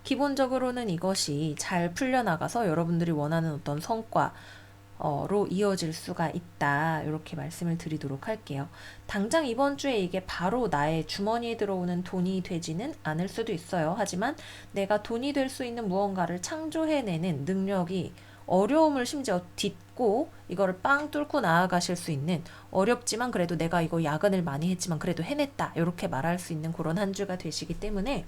기본적으로는 이것이 잘 풀려나가서 여러분들이 원하는 어떤 성과로 이어질 수가 있다. 이렇게 말씀을 드리도록 할게요. 당장 이번 주에 이게 바로 나의 주머니에 들어오는 돈이 되지는 않을 수도 있어요. 하지만 내가 돈이 될 수 있는 무언가를 창조해내는 능력이 어려움을 심지어 딛고 이거를 빵 뚫고 나아가실 수 있는 어렵지만 그래도 내가 이거 야근을 많이 했지만 그래도 해냈다. 이렇게 말할 수 있는 그런 한 주가 되시기 때문에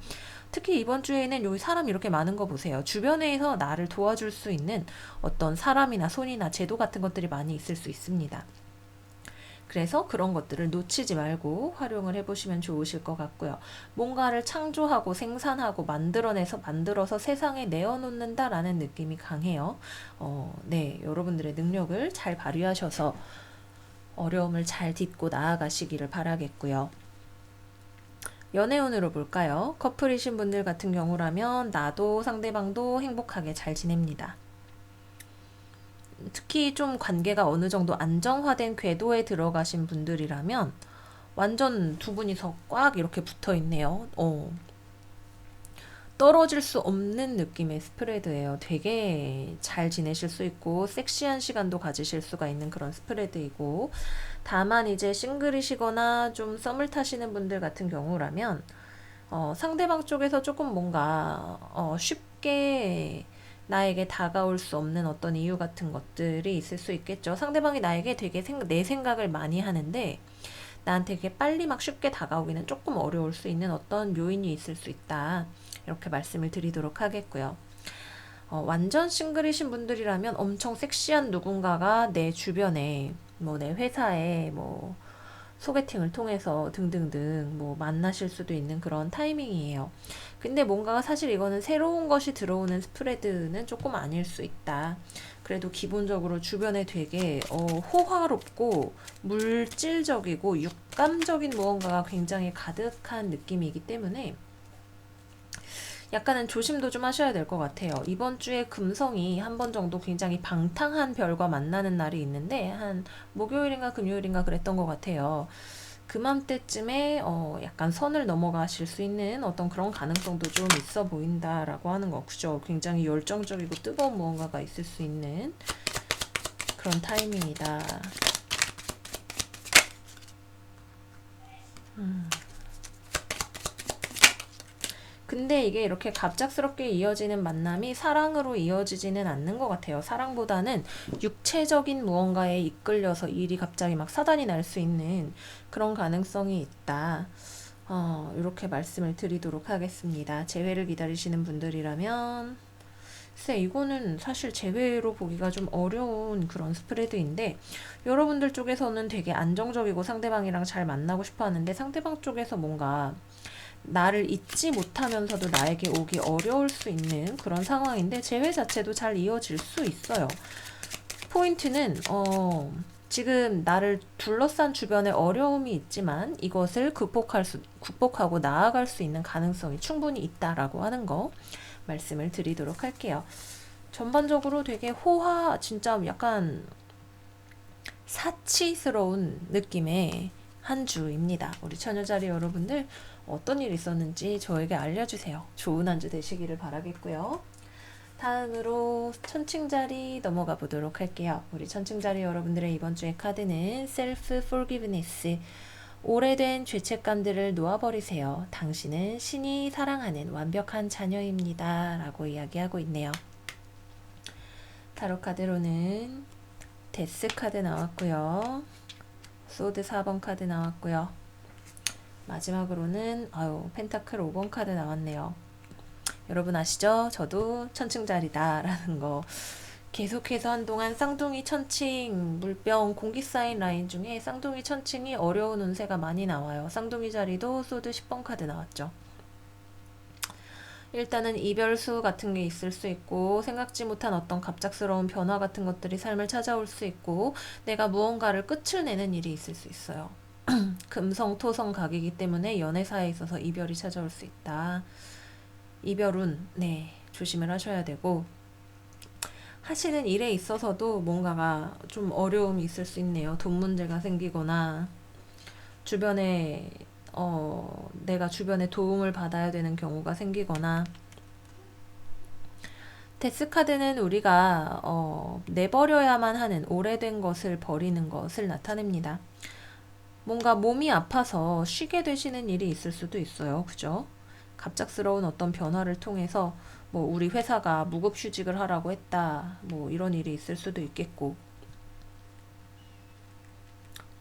특히 이번 주에는 여기 사람 이렇게 많은 거 보세요. 주변에서 나를 도와줄 수 있는 어떤 사람이나 손이나 제도 같은 것들이 많이 있을 수 있습니다. 그래서 그런 것들을 놓치지 말고 활용을 해보시면 좋으실 것 같고요. 뭔가를 창조하고 생산하고 만들어서 세상에 내어놓는다라는 느낌이 강해요. 네, 여러분들의 능력을 잘 발휘하셔서 어려움을 잘 딛고 나아가시기를 바라겠고요. 연애운으로 볼까요? 커플이신 분들 같은 경우라면 나도 상대방도 행복하게 잘 지냅니다. 특히 좀 관계가 어느 정도 안정화된 궤도에 들어가신 분들이라면 완전 두 분이서 꽉 이렇게 붙어 있네요. 떨어질 수 없는 느낌의 스프레드예요. 되게 잘 지내실 수 있고 섹시한 시간도 가지실 수가 있는 그런 스프레드이고 다만 이제 싱글이시거나 좀 썸을 타시는 분들 같은 경우라면 상대방 쪽에서 조금 뭔가 쉽게 나에게 다가올 수 없는 어떤 이유 같은 것들이 있을 수 있겠죠. 상대방이 나에게 되게 내 생각을 많이 하는데 나한테 되게 빨리 막 쉽게 다가오기는 조금 어려울 수 있는 어떤 요인이 있을 수 있다. 이렇게 말씀을 드리도록 하겠고요. 완전 싱글이신 분들이라면 엄청 섹시한 누군가가 내 주변에 뭐 내 회사에 뭐 소개팅을 통해서 등등등 뭐 만나실 수도 있는 그런 타이밍이에요. 근데 뭔가 사실 이거는 새로운 것이 들어오는 스프레드는 조금 아닐 수 있다. 그래도 기본적으로 주변에 되게 호화롭고 물질적이고 육감적인 무언가가 굉장히 가득한 느낌이기 때문에 약간은 조심도 좀 하셔야 될 것 같아요. 이번 주에 금성이 한 번 정도 굉장히 방탕한 별과 만나는 날이 있는데 한 목요일인가 금요일인가 그랬던 것 같아요. 그맘때쯤에 약간 선을 넘어가실 수 있는 어떤 그런 가능성도 좀 있어 보인다라고 하는 거 그죠? 굉장히 열정적이고 뜨거운 무언가가 있을 수 있는 그런 타이밍이다. 근데 이게 이렇게 갑작스럽게 이어지는 만남이 사랑으로 이어지지는 않는 것 같아요. 사랑보다는 육체적인 무언가에 이끌려서 일이 갑자기 막 사단이 날 수 있는 그런 가능성이 있다. 이렇게 말씀을 드리도록 하겠습니다. 재회를 기다리시는 분들이라면 글쎄 이거는 사실 재회로 보기가 좀 어려운 그런 스프레드인데 여러분들 쪽에서는 되게 안정적이고 상대방이랑 잘 만나고 싶어 하는데 상대방 쪽에서 뭔가 나를 잊지 못하면서도 나에게 오기 어려울 수 있는 그런 상황인데 재회 자체도 잘 이어질 수 있어요. 포인트는 지금 나를 둘러싼 주변에 어려움이 있지만 이것을 극복하고 나아갈 수 있는 가능성이 충분히 있다라고 하는 거 말씀을 드리도록 할게요. 전반적으로 되게 진짜 약간 사치스러운 느낌의 한 주입니다. 우리 처녀자리 여러분들 어떤 일 있었는지 저에게 알려주세요. 좋은 한 주 되시기를 바라겠고요. 다음으로 천칭자리 넘어가 보도록 할게요. 우리 천칭자리 여러분들의 이번 주의 카드는 Self Forgiveness. 오래된 죄책감들을 놓아버리세요. 당신은 신이 사랑하는 완벽한 자녀입니다. 라고 이야기하고 있네요. 타로 카드로는 데스 카드 나왔고요. 소드 4번 카드 나왔고요. 마지막으로는 펜타클 5번 카드 나왔네요. 여러분 아시죠? 저도 천칭자리다 라는 거. 계속해서 한동안 쌍둥이 천칭, 물병, 공기 쌓인 라인 중에 쌍둥이 천칭이 어려운 운세가 많이 나와요. 쌍둥이 자리도 소드 10번 카드 나왔죠. 일단은 이별수 같은 게 있을 수 있고 생각지 못한 어떤 갑작스러운 변화 같은 것들이 삶을 찾아올 수 있고 내가 무언가를 끝을 내는 일이 있을 수 있어요. 금성, 토성 각이기 때문에 연애사에 있어서 이별이 찾아올 수 있다. 이별운 조심을 하셔야 되고 하시는 일에 있어서도 뭔가가 좀 어려움이 있을 수 있네요. 돈 문제가 생기거나 주변에 내가 주변에 도움을 받아야 되는 경우가 생기거나 데스카드는 우리가 내버려야만 하는 오래된 것을 버리는 것을 나타냅니다. 뭔가 몸이 아파서 쉬게 되시는 일이 있을 수도 있어요. 그죠? 갑작스러운 어떤 변화를 통해서 뭐 우리 회사가 무급휴직을 하라고 했다. 뭐 이런 일이 있을 수도 있겠고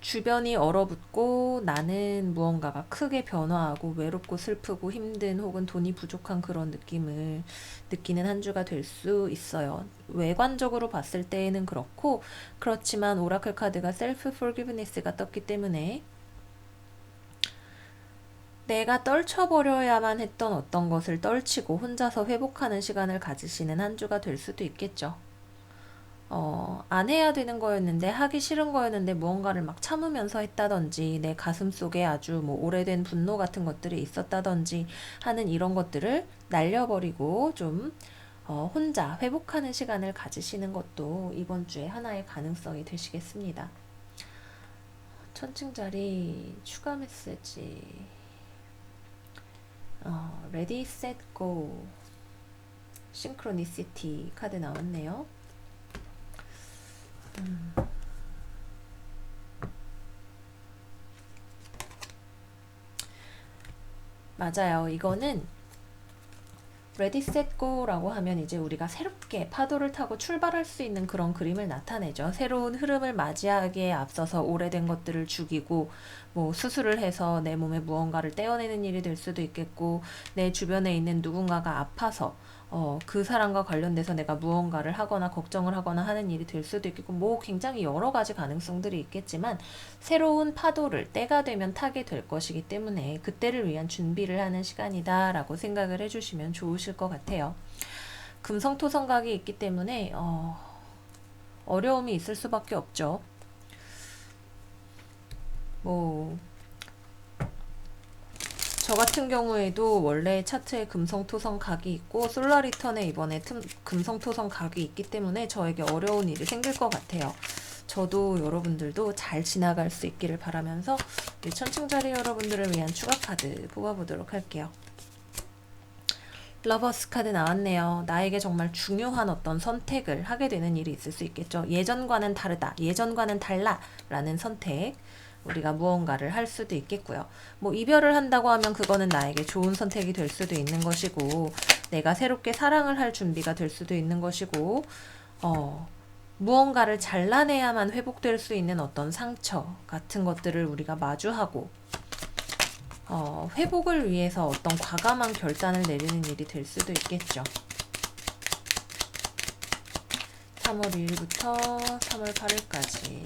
주변이 얼어붙고 나는 무언가가 크게 변화하고 외롭고 슬프고 힘든 혹은 돈이 부족한 그런 느낌을 느끼는 한 주가 될 수 있어요. 외관적으로 봤을 때에는 그렇고 그렇지만 오라클 카드가 셀프 포기브니스가 떴기 때문에 내가 떨쳐버려야만 했던 어떤 것을 떨치고 혼자서 회복하는 시간을 가지시는 한 주가 될 수도 있겠죠. 안 해야 되는 거였는데 하기 싫은 거였는데 무언가를 막 참으면서 했다든지 내 가슴 속에 아주 뭐 오래된 분노 같은 것들이 있었다든지 하는 이런 것들을 날려버리고 좀 혼자 회복하는 시간을 가지시는 것도 이번 주에 하나의 가능성이 되시겠습니다. 천칭자리 추가 메시지 Ready, Set, Go Synchronicity 카드 나왔네요. 맞아요. 이거는 Ready, Set, Go라고 하면 이제 우리가 새롭게 파도를 타고 출발할 수 있는 그런 그림을 나타내죠. 새로운 흐름을 맞이하기에 앞서서 오래된 것들을 죽이고 뭐 수술을 해서 내 몸에 무언가를 떼어내는 일이 될 수도 있겠고 내 주변에 있는 누군가가 아파서 그 사람과 관련돼서 내가 무언가를 하거나 걱정을 하거나 하는 일이 될 수도 있겠고 뭐 굉장히 여러 가지 가능성들이 있겠지만 새로운 파도를 때가 되면 타게 될 것이기 때문에 그때를 위한 준비를 하는 시간이다 라고 생각을 해주시면 좋으실 것 같아요. 금성토성각이 있기 때문에 어려움이 있을 수밖에 없죠. 뭐 저 같은 경우에도 원래 차트에 금성토성 각이 있고 솔라리턴에 이번에 금성토성 각이 있기 때문에 저에게 어려운 일이 생길 것 같아요. 저도 여러분들도 잘 지나갈 수 있기를 바라면서 우리 천칭자리 여러분들을 위한 추가 카드 뽑아보도록 할게요. 러버스 카드 나왔네요. 나에게 정말 중요한 어떤 선택을 하게 되는 일이 있을 수 있겠죠. 예전과는 다르다, 예전과는 달라 라는 선택. 우리가 무언가를 할 수도 있겠고요. 뭐 이별을 한다고 하면 그거는 나에게 좋은 선택이 될 수도 있는 것이고, 내가 새롭게 사랑을 할 준비가 될 수도 있는 것이고, 무언가를 잘라내야만 회복될 수 있는 어떤 상처 같은 것들을 우리가 마주하고, 회복을 위해서 어떤 과감한 결단을 내리는 일이 될 수도 있겠죠. 3월 2일부터 3월 8일까지.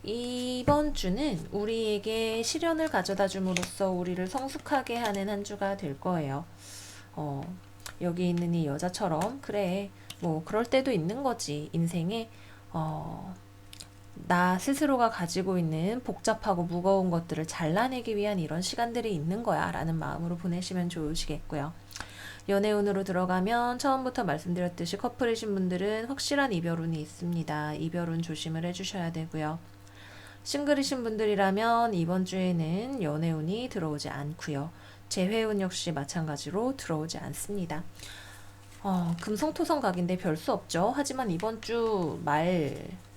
이번 주는 우리에게 시련을 가져다 줌으로써 우리를 성숙하게 하는 한 주가 될 거예요. 여기 있는 이 여자처럼, 그래, 뭐 그럴 때도 있는 거지. 인생에 나 스스로가 가지고 있는 복잡하고 무거운 것들을 잘라내기 위한 이런 시간들이 있는 거야 라는 마음으로 보내시면 좋으시겠고요. 연애운으로 들어가면 처음부터 말씀드렸듯이 커플이신 분들은 확실한 이별운이 있습니다. 이별운 조심을 해주셔야 되고요. 싱글이신 분들이라면 이번 주에는 연애운이 들어오지 않고요. 재회운 역시 마찬가지로 들어오지 않습니다. 금성토성 각인데 별 수 없죠. 하지만 이번 주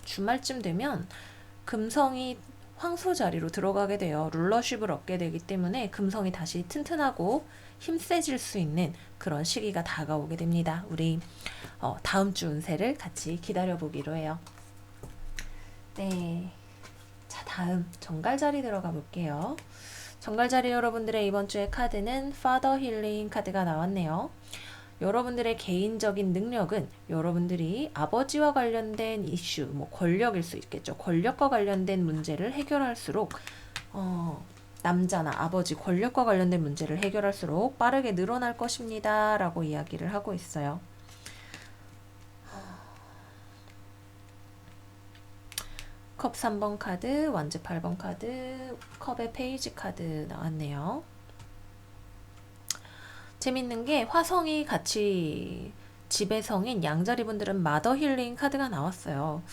주말쯤 되면 금성이 황소 자리로 들어가게 돼요. 룰러십을 얻게 되기 때문에 금성이 다시 튼튼하고 힘세질 수 있는 그런 시기가 다가오게 됩니다. 우리 다음 주 운세를 같이 기다려보기로 해요. 네, 자, 다음 정갈자리 들어가 볼게요. 정갈자리 여러분들의 이번 주의 카드는 Father Healing 카드가 나왔네요. 여러분들의 개인적인 능력은 여러분들이 아버지와 관련된 이슈, 뭐 권력일 수 있겠죠. 권력과 관련된 문제를 해결할수록 남자나 아버지 권력과 관련된 문제를 해결할수록 빠르게 늘어날 것입니다. 라고 이야기를 하고 있어요. 컵 3번 카드, 완즈 8번 카드, 컵의 페이지 카드 나왔네요. 재밌는 게 화성이 같이 지배성인 양자리 분들은 마더 힐링 카드가 나왔어요.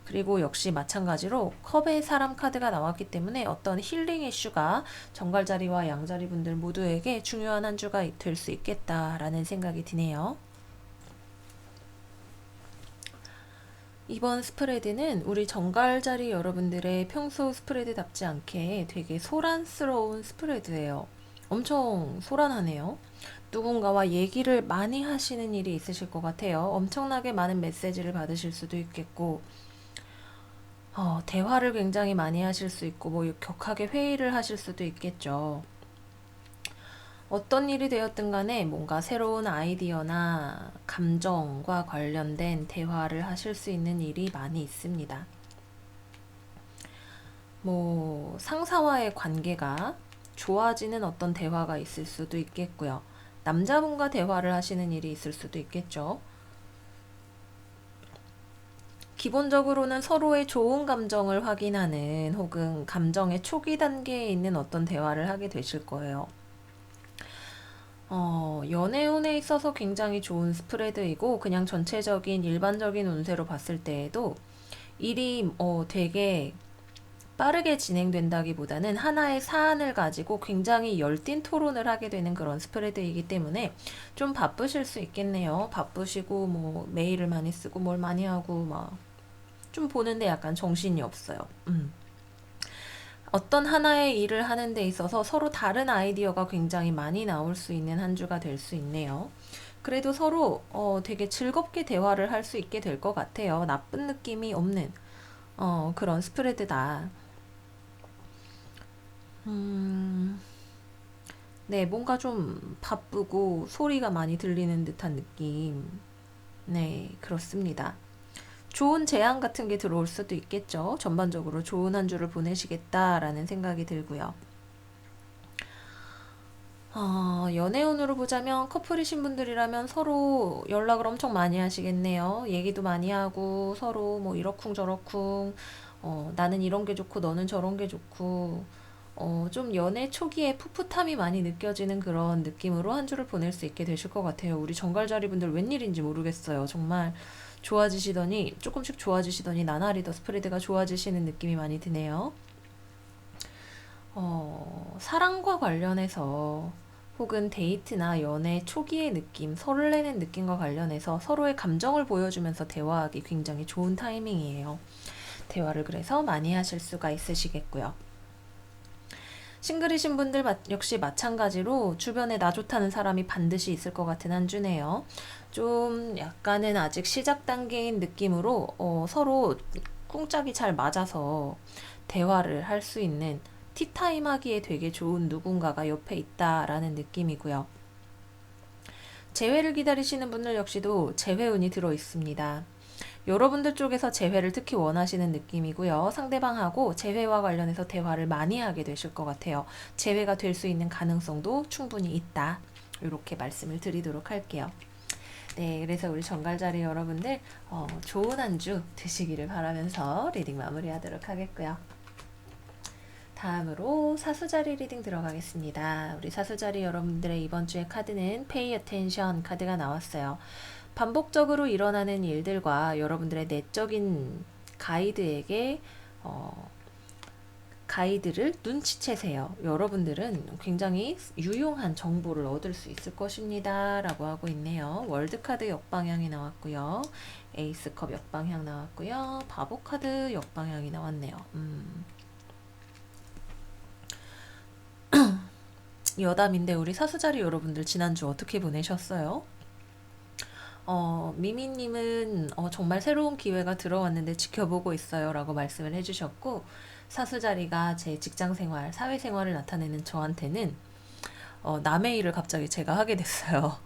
그리고 역시 마찬가지로 컵의 사람 카드가 나왔기 때문에 어떤 힐링 이슈가 정갈자리와 양자리 분들 모두에게 중요한 한 주가 될 수 있겠다라는 생각이 드네요. 이번 스프레드는 우리 정갈자리 여러분들의 평소 스프레드답지 않게 되게 소란스러운 스프레드예요. 엄청 소란하네요. 누군가와 얘기를 많이 하시는 일이 있으실 것 같아요. 엄청나게 많은 메시지를 받으실 수도 있겠고, 대화를 굉장히 많이 하실 수 있고, 뭐 격하게 회의를 하실 수도 있겠죠. 어떤 일이 되었든 간에 뭔가 새로운 아이디어나 감정과 관련된 대화를 하실 수 있는 일이 많이 있습니다. 뭐 상사와의 관계가 좋아지는 어떤 대화가 있을 수도 있겠고요. 남자분과 대화를 하시는 일이 있을 수도 있겠죠. 기본적으로는 서로의 좋은 감정을 확인하는 혹은 감정의 초기 단계에 있는 어떤 대화를 하게 되실 거예요. 연애운에 있어서 굉장히 좋은 스프레드이고, 그냥 전체적인 일반적인 운세로 봤을 때에도 일이 되게 빠르게 진행된다기보다는 하나의 사안을 가지고 굉장히 열띤 토론을 하게 되는 그런 스프레드이기 때문에 좀 바쁘실 수 있겠네요. 바쁘시고 뭐 메일을 많이 쓰고 뭘 많이 하고 막 좀 보는데 약간 정신이 없어요. 어떤 하나의 일을 하는 데 있어서 서로 다른 아이디어가 굉장히 많이 나올 수 있는 한 주가 될 수 있네요. 그래도 서로 되게 즐겁게 대화를 할 수 있게 될 것 같아요. 나쁜 느낌이 없는 그런 스프레드다. 네, 뭔가 좀 바쁘고 소리가 많이 들리는 듯한 느낌. 네, 그렇습니다. 좋은 제안 같은 게 들어올 수도 있겠죠. 전반적으로 좋은 한 주를 보내시겠다라는 생각이 들고요. 연애운으로 보자면 커플이신 분들이라면 서로 연락을 엄청 많이 하시겠네요. 얘기도 많이 하고 서로 뭐 이러쿵저러쿵 나는 이런 게 좋고 너는 저런 게 좋고 좀 연애 초기에 풋풋함이 많이 느껴지는 그런 느낌으로 한 주를 보낼 수 있게 되실 것 같아요. 우리 정갈자리 분들 웬일인지 모르겠어요. 정말 조금씩 좋아지시더니 나날이 더 스프레드가 좋아지시는 느낌이 많이 드네요. 사랑과 관련해서 혹은 데이트나 연애 초기의 느낌, 설레는 느낌과 관련해서 서로의 감정을 보여주면서 대화하기 굉장히 좋은 타이밍이에요. 대화를 그래서 많이 하실 수가 있으시겠고요. 싱글이신 분들 역시 마찬가지로 주변에 나 좋다는 사람이 반드시 있을 것 같은 한 주네요. 좀 약간은 아직 시작 단계인 느낌으로 서로 쿵짝이 잘 맞아서 대화를 할 수 있는 티타임 하기에 되게 좋은 누군가가 옆에 있다라는 느낌이고요. 재회를 기다리시는 분들 역시도 재회운이 들어 있습니다. 여러분들 쪽에서 재회를 특히 원하시는 느낌이고요. 상대방하고 재회와 관련해서 대화를 많이 하게 되실 것 같아요. 재회가 될 수 있는 가능성도 충분히 있다. 이렇게 말씀을 드리도록 할게요. 네, 그래서 우리 정갈자리 여러분들 좋은 한 주 되시기를 바라면서 리딩 마무리하도록 하겠고요. 다음으로 사수자리 리딩 들어가겠습니다. 우리 사수자리 여러분들의 이번 주의 카드는 Pay Attention 카드가 나왔어요. 반복적으로 일어나는 일들과 여러분들의 내적인 가이드에게 가이드를 눈치채세요. 여러분들은 굉장히 유용한 정보를 얻을 수 있을 것입니다. 라고 하고 있네요. 월드카드 역방향이 나왔고요. 에이스컵 역방향 나왔고요. 바보카드 역방향이 나왔네요. 여담인데 우리 사수자리 여러분들 지난주 어떻게 보내셨어요? 미미님은 정말 새로운 기회가 들어왔는데 지켜보고 있어요 라고 말씀을 해주셨고, 사수자리가 제 직장생활, 사회생활을 나타내는 저한테는 남의 일을 갑자기 제가 하게 됐어요.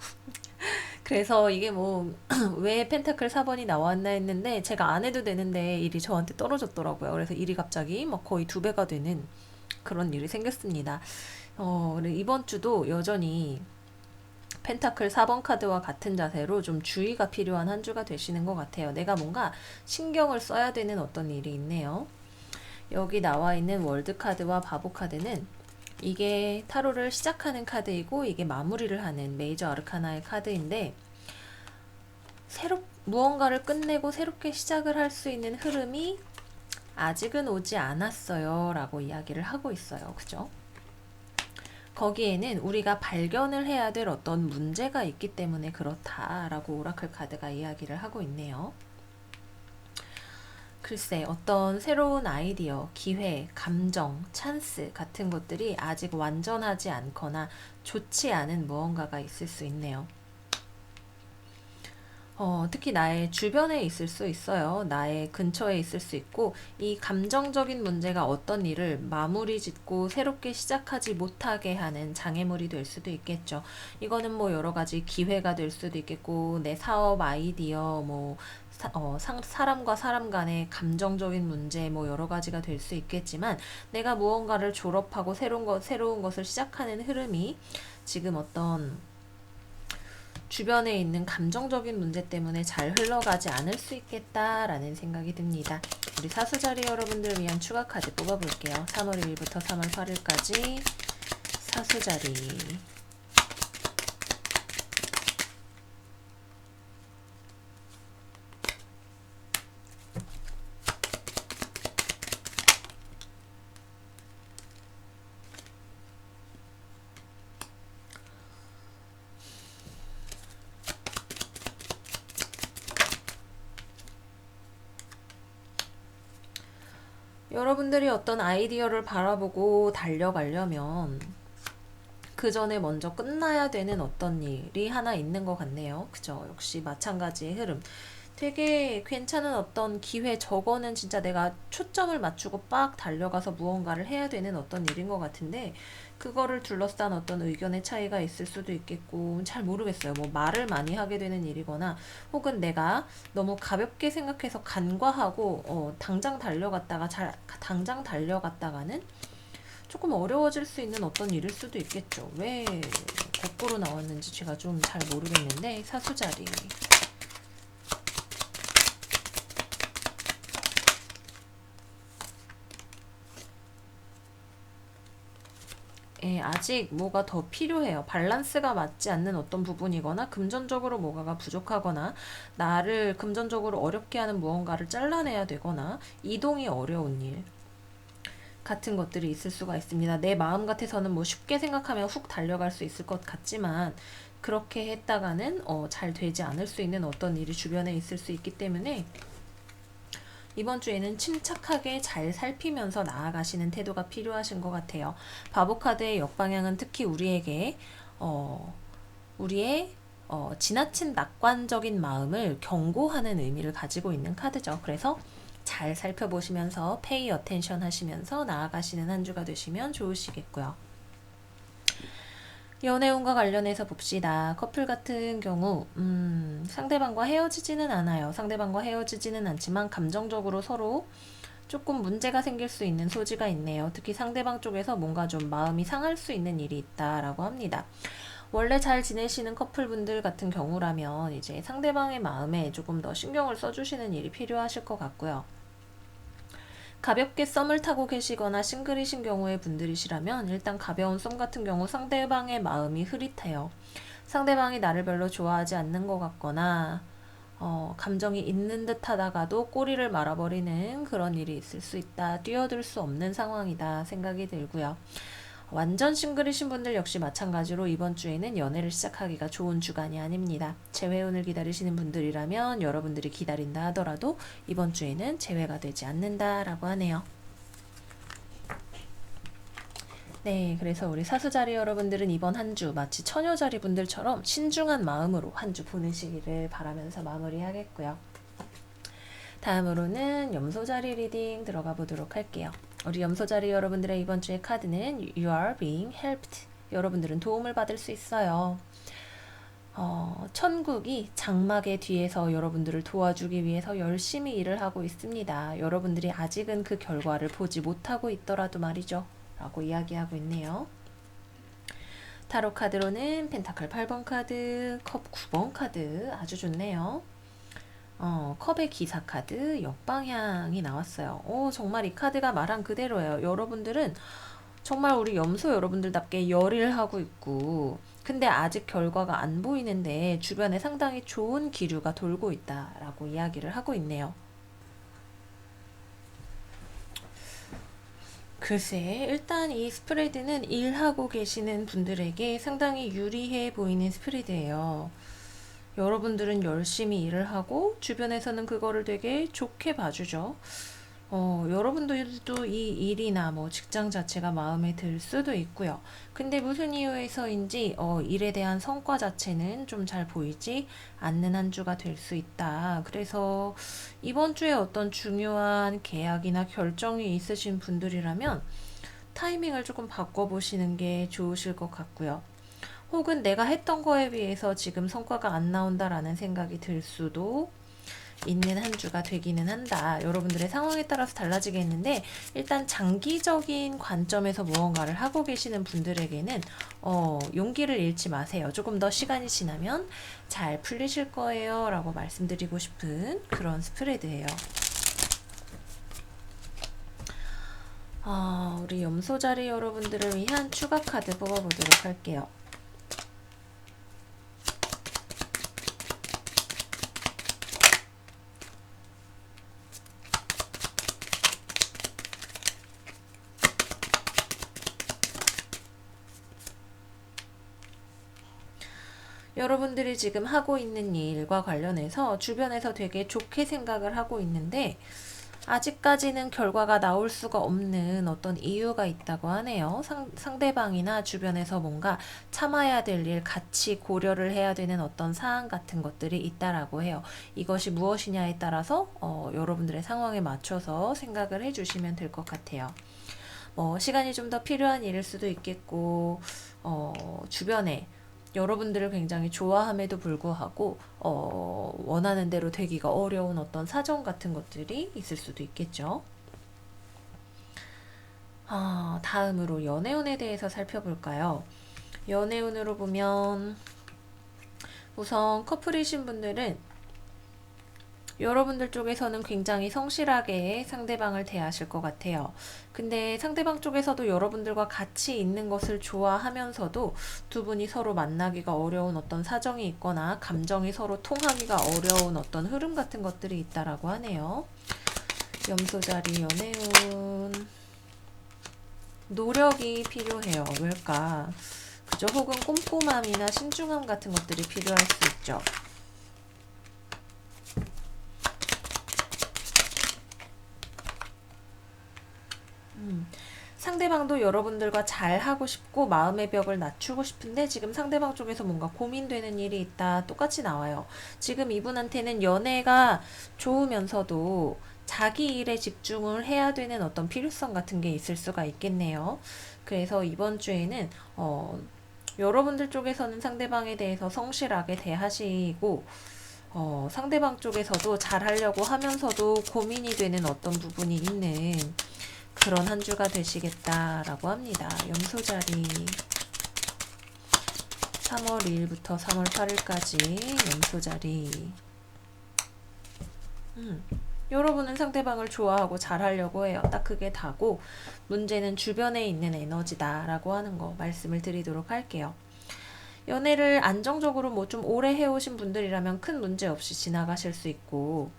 그래서 이게 뭐 왜 펜타클 4번이 나왔나 했는데 제가 안 해도 되는데 일이 저한테 떨어졌더라고요. 그래서 일이 갑자기 막 거의 2배가 되는 그런 일이 생겼습니다. 이번 주도 여전히 펜타클 4번 카드와 같은 자세로 좀 주의가 필요한 한 주가 되시는 것 같아요. 내가 뭔가 신경을 써야 되는 어떤 일이 있네요. 여기 나와 있는 월드 카드와 바보 카드는 이게 타로를 시작하는 카드이고 이게 마무리를 하는 메이저 아르카나의 카드인데, 무언가를 끝내고 새롭게 시작을 할 수 있는 흐름이 아직은 오지 않았어요 라고 이야기를 하고 있어요. 그죠? 거기에는 우리가 발견을 해야 될 어떤 문제가 있기 때문에 그렇다라고 오라클 카드가 이야기를 하고 있네요. 글쎄, 어떤 새로운 아이디어, 기회, 감정, 찬스 같은 것들이 아직 완전하지 않거나 좋지 않은 무언가가 있을 수 있네요. 특히 나의 주변에 있을 수 있어요. 나의 근처에 있을 수 있고, 이 감정적인 문제가 어떤 일을 마무리 짓고 새롭게 시작하지 못하게 하는 장애물이 될 수도 있겠죠. 이거는 뭐 여러 가지 기회가 될 수도 있겠고, 내 사업 아이디어, 뭐 사람과 사람 간의 감정적인 문제 뭐 여러 가지가 될 수 있겠지만, 내가 무언가를 졸업하고 새로운 것을 시작하는 흐름이 지금 어떤 주변에 있는 감정적인 문제 때문에 잘 흘러가지 않을 수 있겠다라는 생각이 듭니다. 우리 사수자리 여러분들 위한 추가 카드 뽑아볼게요. 3월 1일부터 3월 8일까지 사수자리. 여러분들이 어떤 아이디어를 바라보고 달려가려면 그 전에 먼저 끝나야 되는 어떤 일이 하나 있는 것 같네요. 그죠? 역시 마찬가지의 흐름. 되게 괜찮은 어떤 기회, 저거는 진짜 내가 초점을 맞추고 빡 달려가서 무언가를 해야 되는 어떤 일인 것 같은데, 그거를 둘러싼 어떤 의견의 차이가 있을 수도 있겠고, 잘 모르겠어요. 뭐 말을 많이 하게 되는 일이거나, 혹은 내가 너무 가볍게 생각해서 간과하고 당장 달려갔다가는 조금 어려워질 수 있는 어떤 일일 수도 있겠죠. 왜 거꾸로 나왔는지 제가 좀 잘 모르겠는데, 사수자리. 아직 뭐가 더 필요해요. 밸런스가 맞지 않는 어떤 부분이거나 금전적으로 뭐가가 부족하거나 나를 금전적으로 어렵게 하는 무언가를 잘라내야 되거나 이동이 어려운 일 같은 것들이 있을 수가 있습니다. 내 마음 같아서는 뭐 쉽게 생각하면 훅 달려갈 수 있을 것 같지만 그렇게 했다가는 잘 되지 않을 수 있는 어떤 일이 주변에 있을 수 있기 때문에 이번 주에는 침착하게 잘 살피면서 나아가시는 태도가 필요하신 것 같아요. 바보 카드의 역방향은 특히 우리의 지나친 낙관적인 마음을 경고하는 의미를 가지고 있는 카드죠. 그래서 잘 살펴보시면서 페이 어텐션 하시면서 나아가시는 한 주가 되시면 좋으시겠고요. 연애운과 관련해서 봅시다. 커플 같은 경우 상대방과 헤어지지는 않아요. 상대방과 헤어지지는 않지만 감정적으로 서로 조금 문제가 생길 수 있는 소지가 있네요. 특히 상대방 쪽에서 뭔가 좀 마음이 상할 수 있는 일이 있다라고 합니다. 원래 잘 지내시는 커플분들 같은 경우라면 이제 상대방의 마음에 조금 더 신경을 써주시는 일이 필요하실 것 같고요. 가볍게 썸을 타고 계시거나 싱글이신 경우의 분들이시라면 일단 가벼운 썸 같은 경우 상대방의 마음이 흐릿해요. 상대방이 나를 별로 좋아하지 않는 것 같거나 감정이 있는 듯 하다가도 꼬리를 말아버리는 그런 일이 있을 수 있다. 뛰어들 수 없는 상황이다 생각이 들고요. 완전 싱글이신 분들 역시 마찬가지로 이번 주에는 연애를 시작하기가 좋은 주간이 아닙니다. 재회운을 기다리시는 분들이라면 여러분들이 기다린다 하더라도 이번 주에는 재회가 되지 않는다라고 하네요. 네, 그래서 우리 사수자리 여러분들은 이번 한 주 마치 처녀자리 분들처럼 신중한 마음으로 한 주 보내시기를 바라면서 마무리하겠고요. 다음으로는 염소자리 리딩 들어가 보도록 할게요. 우리 염소자리 여러분들의 이번 주의 카드는 You are being helped. 여러분들은 도움을 받을 수 있어요. 천국이 장막의 뒤에서 여러분들을 도와주기 위해서 열심히 일을 하고 있습니다. 여러분들이 아직은 그 결과를 보지 못하고 있더라도 말이죠. 라고 이야기하고 있네요. 타로 카드로는 펜타클 8번 카드, 컵 9번 카드 아주 좋네요. 컵의 기사 카드 역방향이 나왔어요. 정말 이 카드가 말한 그대로예요. 여러분들은 정말 우리 염소 여러분들답게 열의를 하고 있고 근데 아직 결과가 안 보이는데 주변에 상당히 좋은 기류가 돌고 있다라고 이야기를 하고 있네요. 글쎄, 일단 이 스프레드는 일하고 계시는 분들에게 상당히 유리해 보이는 스프레드예요. 여러분들은 열심히 일을 하고 주변에서는 그거를 되게 좋게 봐주죠. 여러분들도 이 일이나 뭐 직장 자체가 마음에 들 수도 있고요. 근데 무슨 이유에서인지 일에 대한 성과 자체는 좀 잘 보이지 않는 한 주가 될 수 있다. 그래서 이번 주에 어떤 중요한 계약이나 결정이 있으신 분들이라면 타이밍을 조금 바꿔보시는 게 좋으실 것 같고요. 혹은 내가 했던 거에 비해서 지금 성과가 안 나온다라는 생각이 들 수도 있는 한 주가 되기는 한다. 여러분들의 상황에 따라서 달라지겠는데 일단 장기적인 관점에서 무언가를 하고 계시는 분들에게는 용기를 잃지 마세요. 조금 더 시간이 지나면 잘 풀리실 거예요 라고 말씀드리고 싶은 그런 스프레드예요. 우리 염소자리 여러분들을 위한 추가 카드 뽑아보도록 할게요. 여러분들이 지금 하고 있는 일과 관련해서 주변에서 되게 좋게 생각을 하고 있는데 아직까지는 결과가 나올 수가 없는 어떤 이유가 있다고 하네요. 상대방이나 주변에서 뭔가 참아야 될 일, 같이 고려를 해야 되는 어떤 사안 같은 것들이 있다라고 해요. 이것이 무엇이냐에 따라서 여러분들의 상황에 맞춰서 생각을 해주시면 될 것 같아요. 시간이 좀 더 필요한 일일 수도 있겠고 주변에 여러분들을 굉장히 좋아함에도 불구하고 원하는 대로 되기가 어려운 어떤 사정 같은 것들이 있을 수도 있겠죠. 다음으로 연애운에 대해서 살펴볼까요? 연애운으로 보면 우선 커플이신 분들은 여러분들 쪽에서는 굉장히 성실하게 상대방을 대하실 것 같아요. 근데 상대방 쪽에서도 여러분들과 같이 있는 것을 좋아하면서도 두 분이 서로 만나기가 어려운 어떤 사정이 있거나 감정이 서로 통하기가 어려운 어떤 흐름 같은 것들이 있다라고 하네요. 염소자리 연애운 노력이 필요해요. 왜일까? 그죠? 혹은 꼼꼼함이나 신중함 같은 것들이 필요할 수 있죠. 상대방도 여러분들과 잘 하고 싶고 마음의 벽을 낮추고 싶은데 지금 상대방 쪽에서 뭔가 고민되는 일이 있다. 똑같이 나와요. 지금 이분한테는 연애가 좋으면서도 자기 일에 집중을 해야 되는 어떤 필요성 같은 게 있을 수가 있겠네요. 그래서 이번 주에는 여러분들 쪽에서는 상대방에 대해서 성실하게 대하시고 상대방 쪽에서도 잘하려고 하면서도 고민이 되는 어떤 부분이 있는 그런 한 주가 되시겠다라고 합니다. 염소자리 3월 2일부터 3월 8일까지 염소자리. 여러분은 상대방을 좋아하고 잘하려고 해요. 딱 그게 다고 문제는 주변에 있는 에너지다라고 하는 거 말씀을 드리도록 할게요. 연애를 안정적으로 뭐 좀 오래 해오신 분들이라면 큰 문제 없이 지나가실 수 있고,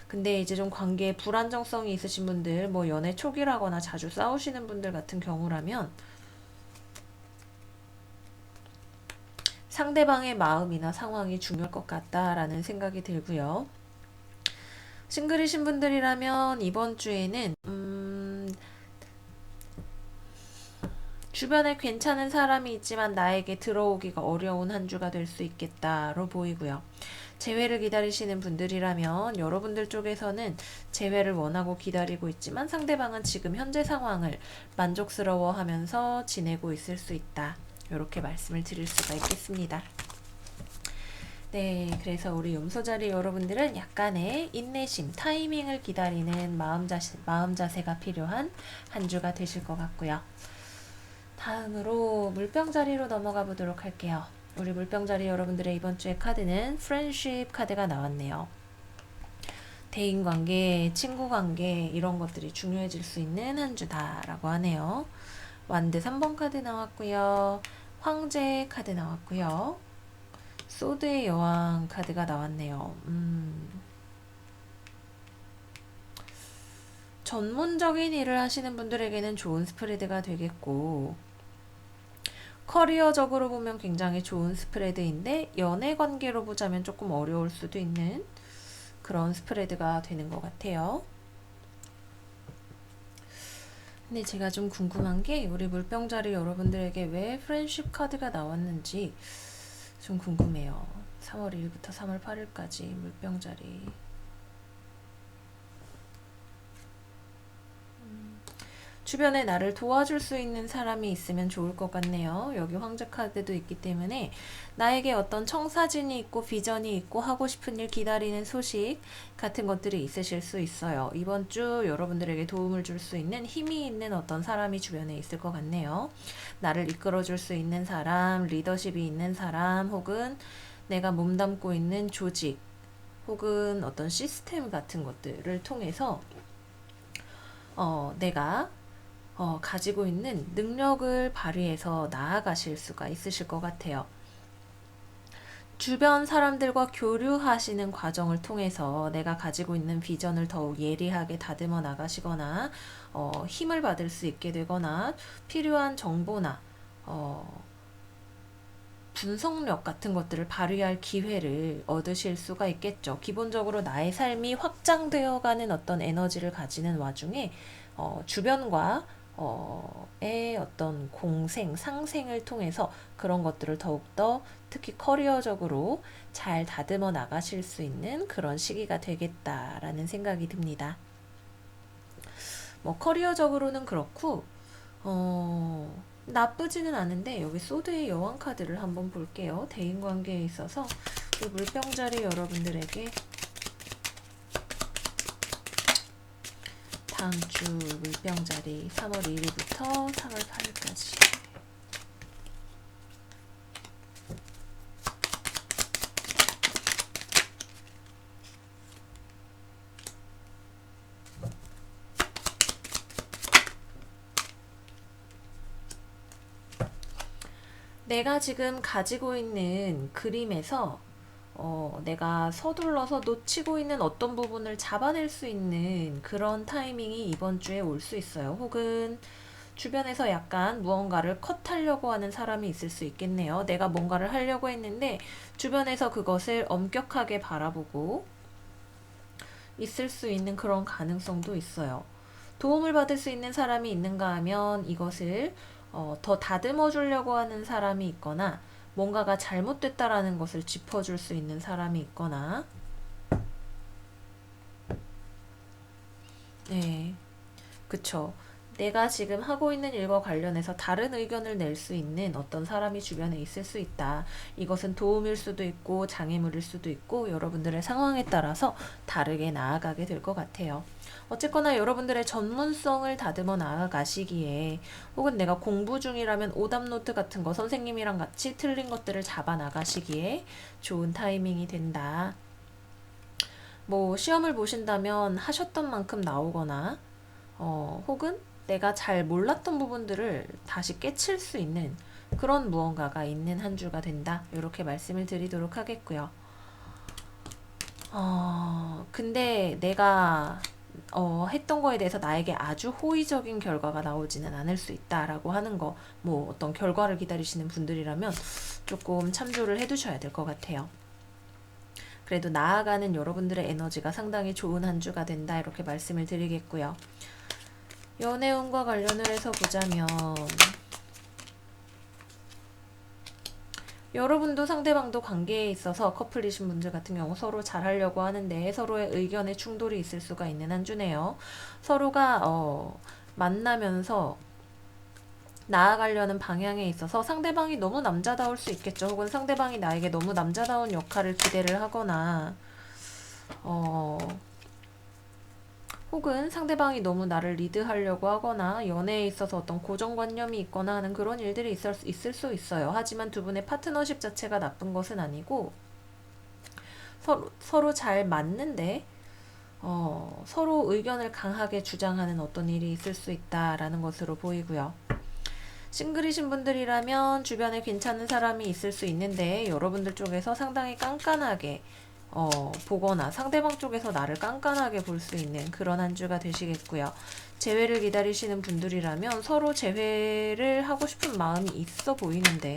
근데 이제 좀 관계에 불안정성이 있으신 분들, 뭐 연애 초기라거나 자주 싸우시는 분들 같은 경우라면 상대방의 마음이나 상황이 중요할 것 같다라는 생각이 들고요. 싱글이신 분들이라면 이번 주에는 주변에 괜찮은 사람이 있지만 나에게 들어오기가 어려운 한 주가 될 수 있겠다로 보이고요. 재회를 기다리시는 분들이라면 여러분들 쪽에서는 재회를 원하고 기다리고 있지만 상대방은 지금 현재 상황을 만족스러워하면서 지내고 있을 수 있다. 이렇게 말씀을 드릴 수가 있겠습니다. 네, 그래서 우리 염소자리 여러분들은 약간의 인내심, 타이밍을 기다리는 마음 자세가 필요한 한 주가 되실 것 같고요. 다음으로 물병자리로 넘어가 보도록 할게요. 우리 물병자리 여러분들의 이번 주의 카드는 프렌드십 카드가 나왔네요. 대인관계, 친구관계 이런 것들이 중요해질 수 있는 한 주다라고 하네요. 완드 3번 카드 나왔고요. 황제 카드 나왔고요. 소드의 여왕 카드가 나왔네요. 전문적인 일을 하시는 분들에게는 좋은 스프레드가 되겠고, 커리어적으로 보면 굉장히 좋은 스프레드인데 연애 관계로 보자면 조금 어려울 수도 있는 그런 스프레드가 되는 것 같아요. 근데 제가 좀 궁금한 게 우리 물병자리 여러분들에게 왜 프렌드십 카드가 나왔는지 좀 궁금해요. 3월 1일부터 3월 8일까지 물병자리. 주변에 나를 도와줄 수 있는 사람이 있으면 좋을 것 같네요. 여기 황제 카드도 있기 때문에 나에게 어떤 청사진이 있고 비전이 있고 하고 싶은 일 기다리는 소식 같은 것들이 있으실 수 있어요. 이번 주 여러분들에게 도움을 줄 수 있는 힘이 있는 어떤 사람이 주변에 있을 것 같네요. 나를 이끌어줄 수 있는 사람, 리더십이 있는 사람, 혹은 내가 몸담고 있는 조직, 혹은 어떤 시스템 같은 것들을 통해서 내가 가지고 있는 능력을 발휘해서 나아가실 수가 있으실 것 같아요. 주변 사람들과 교류하시는 과정을 통해서 내가 가지고 있는 비전을 더욱 예리하게 다듬어 나가시거나 힘을 받을 수 있게 되거나 필요한 정보나 분석력 같은 것들을 발휘할 기회를 얻으실 수가 있겠죠. 기본적으로 나의 삶이 확장되어가는 어떤 에너지를 가지는 와중에 주변과 의 어떤 공생, 상생을 통해서 그런 것들을 더욱더 특히 커리어적으로 잘 다듬어 나가실 수 있는 그런 시기가 되겠다라는 생각이 듭니다. 뭐 커리어적으로는 그렇고 나쁘지는 않은데 여기 소드의 여왕 카드를 한번 볼게요. 대인관계에 있어서 이 물병자리 여러분들에게 다음 주 물병자리 3월 1일부터 3월 8일까지. 내가 지금 가지고 있는 그림에서 내가 서둘러서 놓치고 있는 어떤 부분을 잡아낼 수 있는 그런 타이밍이 이번 주에 올 수 있어요. 혹은 주변에서 약간 무언가를 컷하려고 하는 사람이 있을 수 있겠네요. 내가 뭔가를 하려고 했는데 주변에서 그것을 엄격하게 바라보고 있을 수 있는 그런 가능성도 있어요. 도움을 받을 수 있는 사람이 있는가 하면 이것을 더 다듬어 주려고 하는 사람이 있거나 뭔가가 잘못됐다라는 것을 짚어줄 수 있는 사람이 있거나 네, 그쵸. 내가 지금 하고 있는 일과 관련해서 다른 의견을 낼 수 있는 어떤 사람이 주변에 있을 수 있다. 이것은 도움일 수도 있고 장애물일 수도 있고 여러분들의 상황에 따라서 다르게 나아가게 될 것 같아요. 어쨌거나 여러분들의 전문성을 다듬어 나아가시기에 혹은 내가 공부 중이라면 오답 노트 같은 거 선생님이랑 같이 틀린 것들을 잡아 나가시기에 좋은 타이밍이 된다. 뭐 시험을 보신다면 하셨던 만큼 나오거나 혹은 내가 잘 몰랐던 부분들을 다시 깨칠 수 있는 그런 무언가가 있는 한 주가 된다. 이렇게 말씀을 드리도록 하겠고요. 근데 내가 했던 거에 대해서 나에게 아주 호의적인 결과가 나오지는 않을 수 있다라고 하는 거, 뭐 어떤 결과를 기다리시는 분들이라면 조금 참조를 해두셔야 될 것 같아요. 그래도 나아가는 여러분들의 에너지가 상당히 좋은 한 주가 된다. 이렇게 말씀을 드리겠고요. 연애운과 관련을 해서 보자면 여러분도 상대방도 관계에 있어서 커플이신 분들 같은 경우 서로 잘하려고 하는데 서로의 의견에 충돌이 있을 수가 있는 한 주네요. 서로가 만나면서 나아가려는 방향에 있어서 상대방이 너무 남자다울 수 있겠죠. 혹은 상대방이 나에게 너무 남자다운 역할을 기대를 하거나 혹은 상대방이 너무 나를 리드하려고 하거나 연애에 있어서 어떤 고정관념이 있거나 하는 그런 일들이 있을 수 있어요. 하지만 두 분의 파트너십 자체가 나쁜 것은 아니고 서로 잘 맞는데 서로 의견을 강하게 주장하는 어떤 일이 있을 수 있다라는 것으로 보이고요. 싱글이신 분들이라면 주변에 괜찮은 사람이 있을 수 있는데 여러분들 쪽에서 상당히 깐깐하게 보거나 상대방 쪽에서 나를 깐깐하게 볼 수 있는 그런 한 주가 되시겠고요. 재회를 기다리시는 분들이라면 서로 재회를 하고 싶은 마음이 있어 보이는데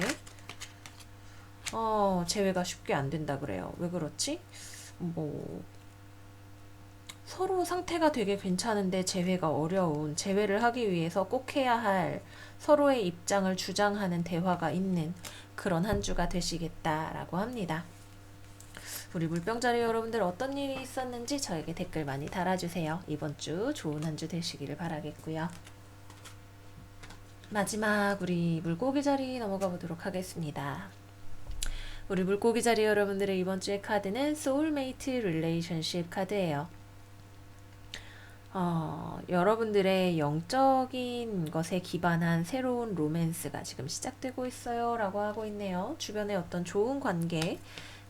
재회가 쉽게 안 된다 그래요. 왜 그렇지? 뭐 서로 상태가 되게 괜찮은데 재회가 어려운, 재회를 하기 위해서 꼭 해야 할 서로의 입장을 주장하는 대화가 있는 그런 한 주가 되시겠다라고 합니다. 우리 물병자리 여러분들 어떤 일이 있었는지 저에게 댓글 많이 달아주세요. 이번 주 좋은 한 주 되시기를 바라겠고요. 마지막 우리 물고기 자리 넘어가 보도록 하겠습니다. 우리 물고기 자리 여러분들의 이번 주의 카드는 소울메이트 릴레이션십 카드예요. 여러분들의 영적인 것에 기반한 새로운 로맨스가 지금 시작되고 있어요 라고 하고 있네요. 주변에 어떤 좋은 관계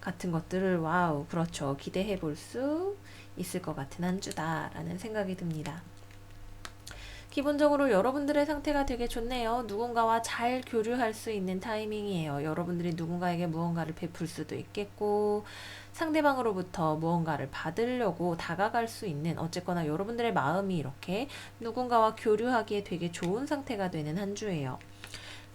같은 것들을 와우 그렇죠 기대해 볼 수 있을 것 같은 한 주다라는 생각이 듭니다. 기본적으로 여러분들의 상태가 되게 좋네요. 누군가와 잘 교류할 수 있는 타이밍이에요. 여러분들이 누군가에게 무언가를 베풀 수도 있겠고 상대방으로부터 무언가를 받으려고 다가갈 수 있는 어쨌거나 여러분들의 마음이 이렇게 누군가와 교류하기에 되게 좋은 상태가 되는 한 주예요.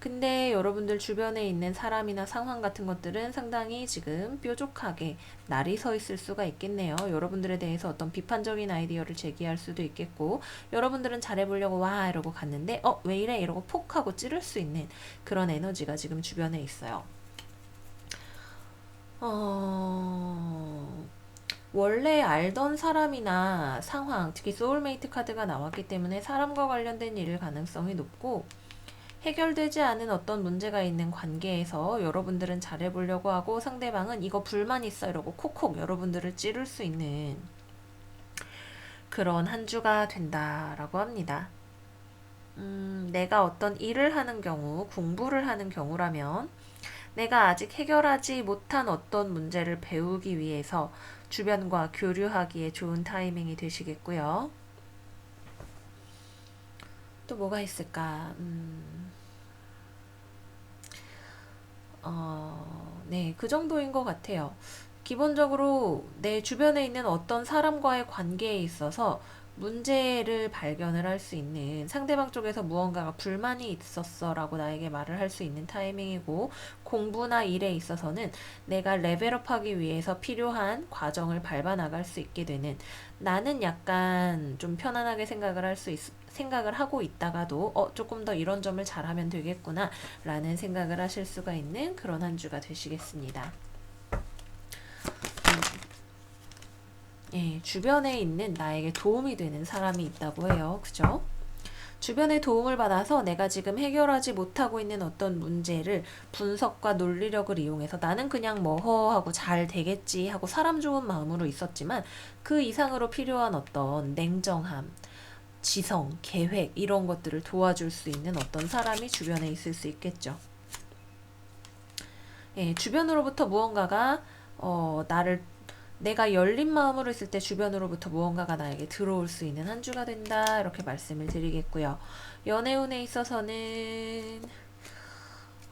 근데 여러분들 주변에 있는 사람이나 상황 같은 것들은 상당히 지금 뾰족하게 날이 서 있을 수가 있겠네요. 여러분들에 대해서 어떤 비판적인 아이디어를 제기할 수도 있겠고 여러분들은 잘해보려고 와 이러고 갔는데 왜 이래 이러고 폭 하고 찌를 수 있는 그런 에너지가 지금 주변에 있어요. 원래 알던 사람이나 상황, 특히 소울메이트 카드가 나왔기 때문에 사람과 관련된 일일 가능성이 높고 해결되지 않은 어떤 문제가 있는 관계에서 여러분들은 잘해보려고 하고 상대방은 이거 불만 있어 이러고 콕콕 여러분들을 찌를 수 있는 그런 한 주가 된다라고 합니다. 내가 어떤 일을 하는 경우, 공부를 하는 경우라면 내가 아직 해결하지 못한 어떤 문제를 배우기 위해서 주변과 교류하기에 좋은 타이밍이 되시겠고요. 또 뭐가 있을까? 네, 그 정도인 것 같아요. 기본적으로 내 주변에 있는 어떤 사람과의 관계에 있어서 문제를 발견을 할 수 있는, 상대방 쪽에서 무언가가 불만이 있었어 라고 나에게 말을 할 수 있는 타이밍이고, 공부나 일에 있어서는 내가 레벨업하기 위해서 필요한 과정을 밟아 나갈 수 있게 되는, 나는 약간 좀 편안하게 생각을 하고 있다가도 조금 더 이런 점을 잘하면 되겠구나 라는 생각을 하실 수가 있는 그런 한 주가 되시겠습니다. 예, 주변에 있는 나에게 도움이 되는 사람이 있다고 해요. 그죠? 주변의 도움을 받아서 내가 지금 해결하지 못하고 있는 어떤 문제를 분석과 논리력을 이용해서 나는 그냥 뭐 하고 잘 되겠지 하고 사람 좋은 마음으로 있었지만, 그 이상으로 필요한 어떤 냉정함, 지성, 계획 이런 것들을 도와줄 수 있는 어떤 사람이 주변에 있을 수 있겠죠. 예, 주변으로부터 무언가가 나를, 내가 열린 마음으로 있을 때 주변으로부터 무언가가 나에게 들어올 수 있는 한 주가 된다 이렇게 말씀을 드리겠고요. 연애운에 있어서는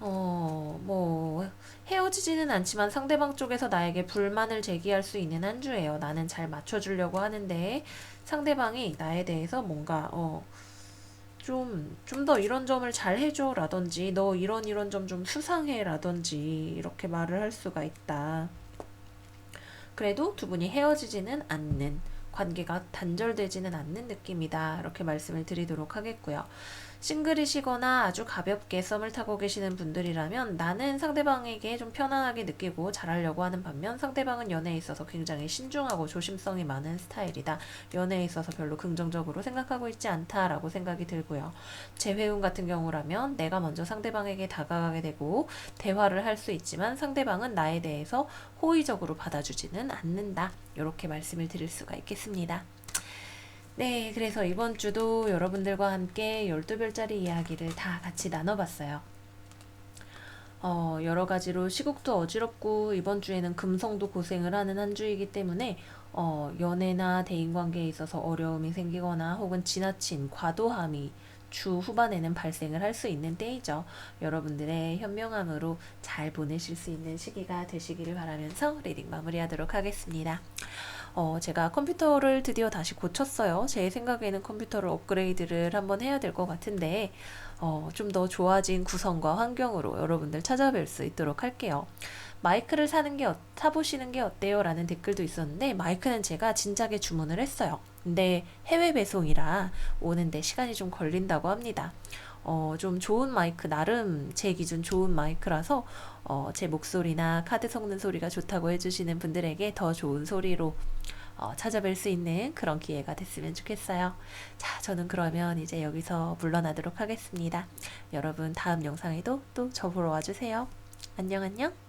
뭐 헤어지지는 않지만 상대방 쪽에서 나에게 불만을 제기할 수 있는 한 주예요. 나는 잘 맞춰주려고 하는데 상대방이 나에 대해서 뭔가 좀 더 이런 점을 잘 해줘 라든지, 너 이런 점 좀 수상해 라든지 이렇게 말을 할 수가 있다. 그래도 두 분이 헤어지지는 않는, 관계가 단절되지는 않는 느낌이다 이렇게 말씀을 드리도록 하겠고요. 싱글이시거나 아주 가볍게 썸을 타고 계시는 분들이라면 나는 상대방에게 좀 편안하게 느끼고 잘하려고 하는 반면, 상대방은 연애에 있어서 굉장히 신중하고 조심성이 많은 스타일이다. 연애에 있어서 별로 긍정적으로 생각하고 있지 않다라고 생각이 들고요. 재회운 같은 경우라면 내가 먼저 상대방에게 다가가게 되고 대화를 할 수 있지만 상대방은 나에 대해서 호의적으로 받아주지는 않는다. 이렇게 말씀을 드릴 수가 있겠습니다. 네, 그래서 이번 주도 여러분들과 함께 12별짜리 이야기를 다 같이 나눠봤어요. 여러 가지로 시국도 어지럽고 이번 주에는 금성도 고생을 하는 한 주이기 때문에 연애나 대인관계에 있어서 어려움이 생기거나 혹은 지나친 과도함이 주 후반에는 발생을 할 수 있는 때이죠. 여러분들의 현명함으로 잘 보내실 수 있는 시기가 되시기를 바라면서 리딩 마무리하도록 하겠습니다. 제가 컴퓨터를 드디어 다시 고쳤어요. 제 생각에는 컴퓨터를 업그레이드를 한번 해야 될 것 같은데, 좀 더 좋아진 구성과 환경으로 여러분들 찾아뵐 수 있도록 할게요. 마이크를 사보시는 게 어때요? 라는 댓글도 있었는데, 마이크는 제가 진작에 주문을 했어요. 근데 해외 배송이라 오는데 시간이 좀 걸린다고 합니다. 좀 좋은 마이크, 나름 제 기준 좋은 마이크라서 제 목소리나 카드 섞는 소리가 좋다고 해주시는 분들에게 더 좋은 소리로 찾아뵐 수 있는 그런 기회가 됐으면 좋겠어요. 자, 저는 그러면 이제 여기서 물러나도록 하겠습니다. 여러분 다음 영상에도 또 저 보러 와주세요. 안녕 안녕.